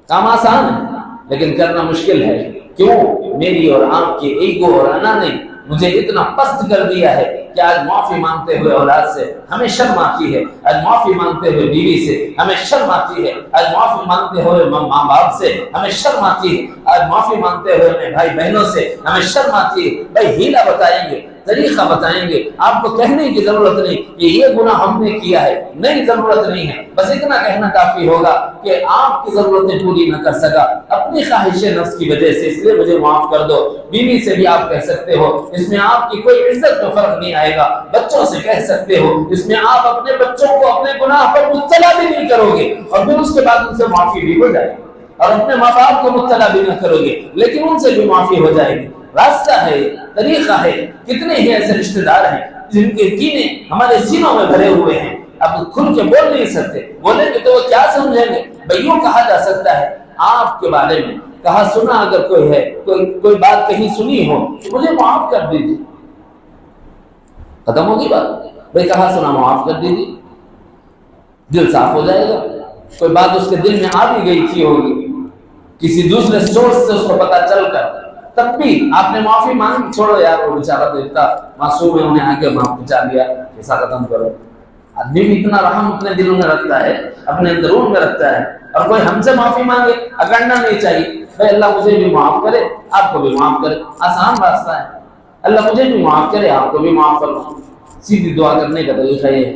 کام آسان ہے لیکن کرنا مشکل ہے. کیوں؟ میری اور آپ کے ایگو اور انا نے مجھے اتنا پست کر دیا ہے کہ آج معافی مانگتے ہوئے اولاد سے ہمیں شرم آتی ہے، آج معافی مانگتے ہوئے بیوی سے ہمیں شرم آتی ہے، آج معافی مانگتے ہوئے ماں باپ سے ہمیں شرم آتی ہے، آج معافی مانگتے ہوئے اپنے بھائی بہنوں سے ہمیں شرم آتی ہے۔ بھائی ہیلا بتائیں گے، طریقہ بتائیں گے، آپ کو کہنے کی ضرورت نہیں کہ یہ گناہ ہم نے کیا ہے، نہیں ضرورت نہیں ہے، بس اتنا کہنا کافی ہوگا کہ آپ کی ضرورتیں پوری نہ کر سکا اپنی خواہش نفس کی وجہ سے، اس لیے مجھے معاف کر دو۔ بیوی سے بھی آپ کہہ سکتے ہو، اس میں آپ کی کوئی عزت میں فرق نہیں آئے گا۔ بچوں سے کہہ سکتے ہو، اس میں آپ اپنے بچوں کو اپنے گناہ پر مبتلا بھی نہیں کرو گے، اور پھر اس کے بعد ان سے معافی بھی ہو جائے گی، اور اپنے ماں باپ کو مبتلا بھی نہ کرو گے لیکن ان سے بھی معافی ہو جائے گی۔ راستہ ہے، طریقہ ہے۔ کتنے ہی ایسے رشتہ دار ہیں جن کے کینے ہمارے سینوں میں بھرے ہوئے ہیں، اب کھل کے بول نہیں سکتے، بولیں گے تو وہ کیا سمجھیں گے؟ بھائیوں کہا جا سکتا ہے آپ کے بارے میں، کہا سنا اگر کوئی ہے، کوئی بات کہیں سنی ہو تو مجھے معاف کر دیجیے، ختم ہوگی بات۔ بھائی کہا سنا معاف کر دیجیے، دل صاف ہو جائے گا۔ کوئی بات اس کے دل میں آ بھی گئی تھی ہوگی، کسی دوسرے سورس سے اس کو پتا چل کر، تب بھی آپ نے معافی مانگی، چھوڑو یار وہ بیچارہ تو اتنا معصوم ہے، انہیں آگے معاف پہنچا دیا، ایسا ختم کرو۔ آدمی بھی اتنا رحم اپنے دلوں میں رکھتا ہے، اپنے اندرون میں رکھتا ہے، اور کوئی ہم سے معافی مانگے اکڑنا نہیں چاہیے۔ بھائی اللہ مجھے بھی معاف کرے، آپ کو بھی معاف کرے، آسان راستہ ہے۔ اللہ مجھے بھی معاف کرے، آپ کو بھی معاف کرو، سیدھی دعا کرنے کا طریقہ یہ ہے۔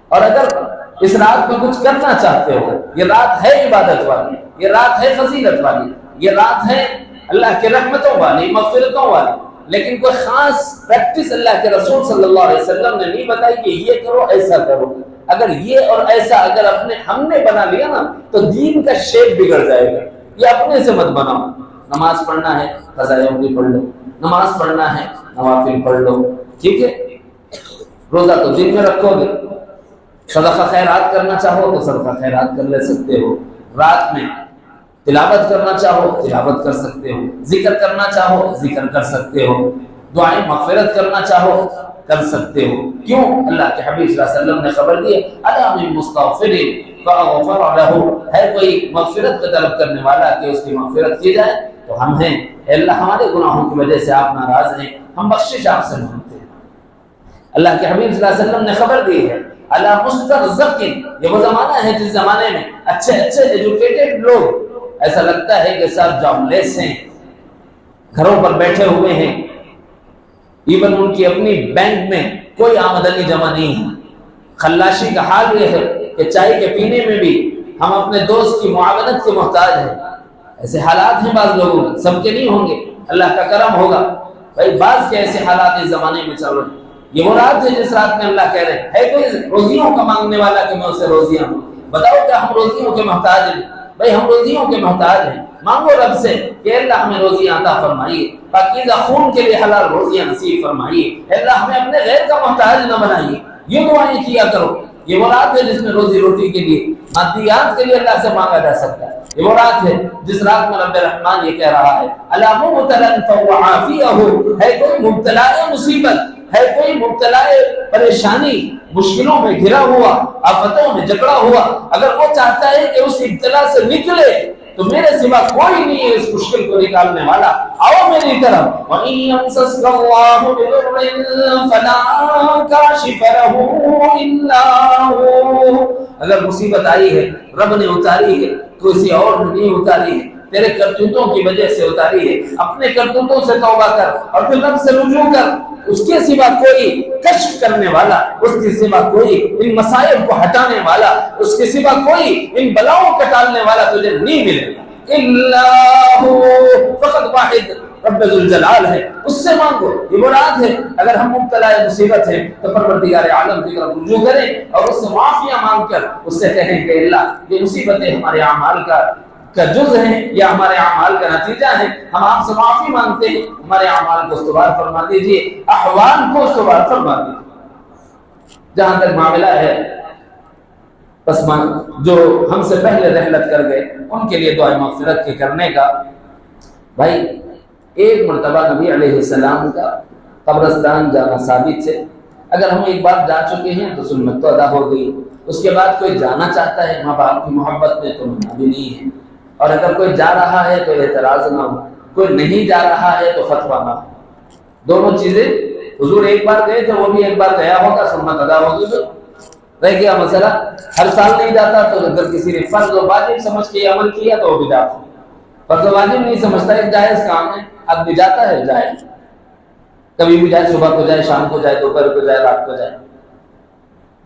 اور اگر اس رات میں کچھ کرنا چاہتے ہو، یہ رات ہے عبادت والی، یہ رات ہے فضیلت والی، یہ رات ہے اللہ کے رحمتوں والی، مغفرتوں والی، لیکن کوئی خاص پریکٹس اللہ کے رسول صلی اللہ علیہ وسلم نے نہیں بتائی کہ یہ کرو ایسا کرو۔ اگر یہ اور ایسا اگر ہم نے بنا لیا نا تو دین کا شیپ بگڑ جائے گا۔ یہ اپنے سے مت بناؤ۔ نماز پڑھنا ہے قضائے عمری پڑھ لو، نماز پڑھنا ہے نوافل پڑھ لو، ٹھیک ہے۔ روزہ تو دن میں رکھو گے، صدقہ خیرات کرنا چاہو تو صدقہ خیرات کر لے سکتے ہو، رات میں تلاوت کرنا چاہو تلاوت کر سکتے ہو، ذکر کرنا چاہو ذکر کر سکتے ہو، دعائیں مغفرت کرنا چاہو کر سکتے ہو۔ کیوں؟ اللہ کے حبیب صلی اللہ علیہ وسلم نے خبر دی، الا من مستغفر فاغفر له، ہے کوئی مغفرت کا طلب کرنے والا کہ اس کی مغفرت کی جائے تو ہم ہیں۔ اے اللہ ہمارے گناہوں کی وجہ سے آپ ناراض ہیں، ہم بخشش آپ سے مانگتے ہیں۔ اللہ کے حبیب صلی اللہ علیہ وسلم نے خبر دی ہے، الا مسترزق، یہ وہ زمانہ ہے جس زمانے میں اچھے ایجوکیٹڈ لوگ، ایسا لگتا ہے کہ سب جاب لیس ہیں، گھروں پر بیٹھے ہوئے ہیں، ایون ان کی اپنی بینک میں کوئی آمدنی جمع نہیں ہے۔ خلاشی کا حال یہ ہے کہ چائے کے پینے میں بھی ہم اپنے دوست کی معاونت کے محتاج ہیں۔ ایسے حالات ہیں بعض لوگوں کے، سب کے نہیں ہوں گے، اللہ کا کرم ہوگا۔ بھائی بعض کے ایسے حالات اس زمانے میں چل رہے ہیں۔ یہ وہ رات ہے جس رات میں اللہ کہہ رہے ہیں، ہے کوئی روزیوں کا مانگنے والا کہ میں اسے روزیاں دوں؟ بتاؤ کیا ہم روزیوں کے محتاج ہیں؟ بھائی ہم روزیوں کے محتاج ہیں، مانگو رب سے کہ اللہ ہمیں روزیاں عطا فرمائیے، پاکیزہ خون کے لیے حلال روزیاں نصیب فرمائیے، اللہ ہمیں اپنے غیر کا محتاج نہ بنائیے۔ یہ دعائیں کیا کرو۔ یہ وہ رات ہے جس میں روزی روٹی کے لیے، مادیات کے لیے اللہ سے مانگا جا سکتا ہے۔ یہ وہ رات ہے جس رات میں رب رحمان یہ کہہ رہا ہے، الا مبتلا فهو عافیہ، ہے کوئی مبتلا مصیبت، ہے کوئی مبتلا پریشانی، مشکلوں میں گھرا ہوا، آفتوں میں جکڑا ہوا، اگر وہ چاہتا ہے کہ اس ابتلا سے نکلے تو میرے سوا کوئی نہیں ہے اس مشکل کو نکالنے والا، آؤ میری طرف۔ وَإِن يَمْسَسْكَ اللَّهُ بِضُرٍّ فَلَا كَاشِفَ لَهُ إِلَّا هُوَ، اگر مصیبت آئی ہے رب نے اتاری ہے تو کسی اور نے نہیں اتاری ہے، تیرے کرتوتوں کی وجہ سے اتاری ہے۔ اپنے کرتوتوں سے توبہ کر اور پھر رب سے رجوع کر، اس کے سوا کوئی کشف کرنے والا، اس کے سوا کوئی ان مسائل کو ہٹانے والا، اس کے سوا کوئی ان بلاؤں کو ٹالنے والا تجھے نہیں ملے گا۔ اللہ فقط واحد رب ذوالجلال ہے، اس سے مانگو۔ یہ مراد ہے اگر ہم مبتلا مصیبت ہیں تو پروردگار عالم کی طرف رجوع کریں اور اس سے معافیاں مانگ کر اس سے کہیں کہ اللہ یہ مصیبتیں ہمارے اعمال کا جز ہیں یا ہمارے اعمال کا نتیجہ ہے، ہم آپ سے معافی مانگتے ہیں، ہمارے اعمال کو استوار فرما دیجیے، احوال کو استوار فرما دیجیے۔ جہاں تک معاملہ ہے پسمان جو ہم سے پہلے رحلت کر گئے ان کے لیے دعائیں مغفرت کے کرنے کا، بھائی ایک مرتبہ نبی علیہ السلام کا قبرستان جانا ثابت ہے۔ اگر ہم ایک بار جا چکے ہیں تو سنت تو ادا ہو گئی، اس کے بعد کوئی جانا چاہتا ہے ماں باپ کی محبت میں تو منع بھی نہیں ہے، اور اگر کوئی جا رہا ہے تو اعتراض نہ ہو، کوئی نہیں جا رہا ہے تو فتویٰ نہ ہو، دونوں چیزیں حضور ایک بار گئے تھے، وہ بھی ایک بار گیا ہوگا، سنت ادا ہوگی تو رہ گیا مسئلہ۔ ہر سال نہیں جاتا تو اگر کسی نے فرض و واجب سمجھ کے یہ عمل کیا تو وہ بدعت ہے۔ فرض و واجب نہیں سمجھتا، ایک جائز کام ہے، آدمی جاتا ہے جائز، کبھی بھی جائے، صبح کو جائے، شام کو جائے، دوپہر کو جائے، رات کو جائے۔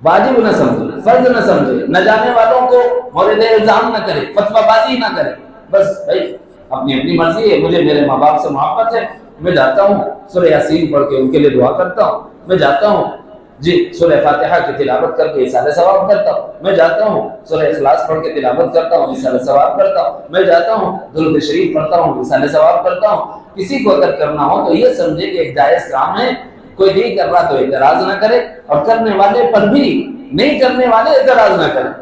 واجب نہ سمجھے، فرض نہ سمجھے، نہ جانے والوں کو مورد الزام نہ کرے، فتویٰ بازی نہ کرے، بس بھائی اپنی اپنی مرضی ہے، مجھے میرے ماں باپ سے محبت ہے، میں جاتا ہوں سورہ یاسین پڑھ کے ان کے لیے دعا کرتا ہوں، میں جاتا ہوں جی سورہ فاتحہ کی تلاوت کر کے ایصال ثواب کرتا ہوں، میں جاتا ہوں سورہ اخلاص پڑھ کے تلاوت کرتا ہوں، ایصال ثواب کرتا ہوں، میں جاتا ہوں درود شریف پڑھتا ہوں، ایصال ثواب کرتا ہوں۔ کسی کو اگر کرنا ہو تو یہ سمجھے کہ ایک جائز کام ہے، کوئی نہیں کر رہا تو اعتراض نہ کرے، اور کرنے والے پر بھی نہیں کرنے والے اعتراض نہ کریں،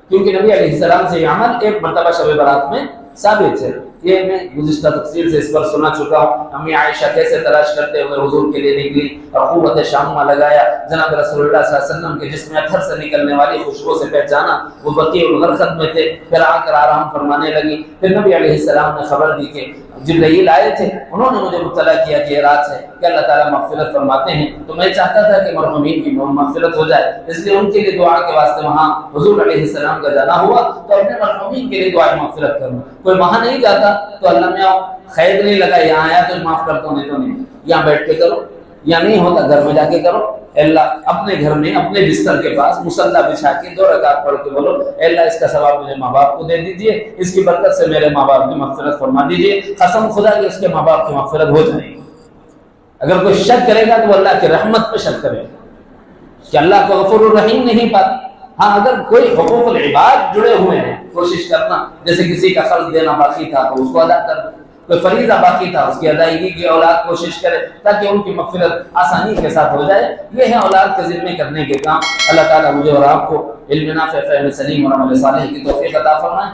کیونکہ نبی علیہ السلام سے یہ عمل ایک مرتبہ شب برات میں ثابت ہے۔ یہ میں گزشتہ تفصیل سے اس پر سنا چکا ہوں، امی عائشہ کیسے تلاش کرتے ہوئے حضور کے لیے نکلی اور قوت شامہ لگایا، جناب رسول اللہ صلی اللہ علیہ وسلم کے جسم اطہر سے نکلنے والی خوشبو سے پہچانا، وہ بقیع الغرقد میں تھے، پھر آ کر آرام فرمانے لگی۔ پھر نبی علیہ السلام نے خبر دی کہ جبرائیل آئے تھے، انہوں نے مجھے مطلع کیا کہ یہ رات ہے کہ اللہ تعالیٰ مغفرت فرماتے ہیں، تو میں چاہتا تھا کہ مرحومین کی مغفرت ہو جائے، اس لیے ان کے لیے دعا کے واسطے وہاں حضور علیہ السلام کا جانا ہوا، تو اپنے مرحومین کے لیے دعا مغفرت کروں۔ کوئی وہاں نہیں جاتا تو اللہ میں خیر نہیں لگا، یہاں آیا تو معاف کرتا ہوں، نہیں تو نہیں، یہاں بیٹھ کے کرو، یا نہیں ہوتا گھر میں جا کے کرو۔ اللہ اپنے گھر میں اپنے بستر کے پاس مصلی بچھا کے 2 رکعت پڑھ کے بولو، اے اللہ اس کا ثواب میرے ماں باپ کو دے دیجئے، اس کی برکت سے میرے ماں باپ کی مغفرت فرما دیجئے، قسم خدا کہ اس کے ماں باپ کی مغفرت ہو جائے گی۔ اگر کوئی شک کرے گا تو اللہ کی رحمت پہ شک کرے گا کہ اللہ کو غفور الرحیم نہیں پاتا۔ ہاں اگر کوئی حقوق العباد جڑے ہوئے ہیں، کوشش کرنا، جیسے کسی کا قرض دینا باقی تھا تو اس کو ادا کرنا، کوئی فریضہ باقی تھا اس کی ادائیگی کی اولاد کوشش کرے تاکہ ان کی مغفرت آسانی کے ساتھ ہو جائے۔ یہ ہے اولاد کے ذمے کرنے کے کام۔ اللہ تعالیٰ مجھے اور آپ کو علم نافع، فہم سلیم اور عمل صالح کی توفیق عطا فرمائے۔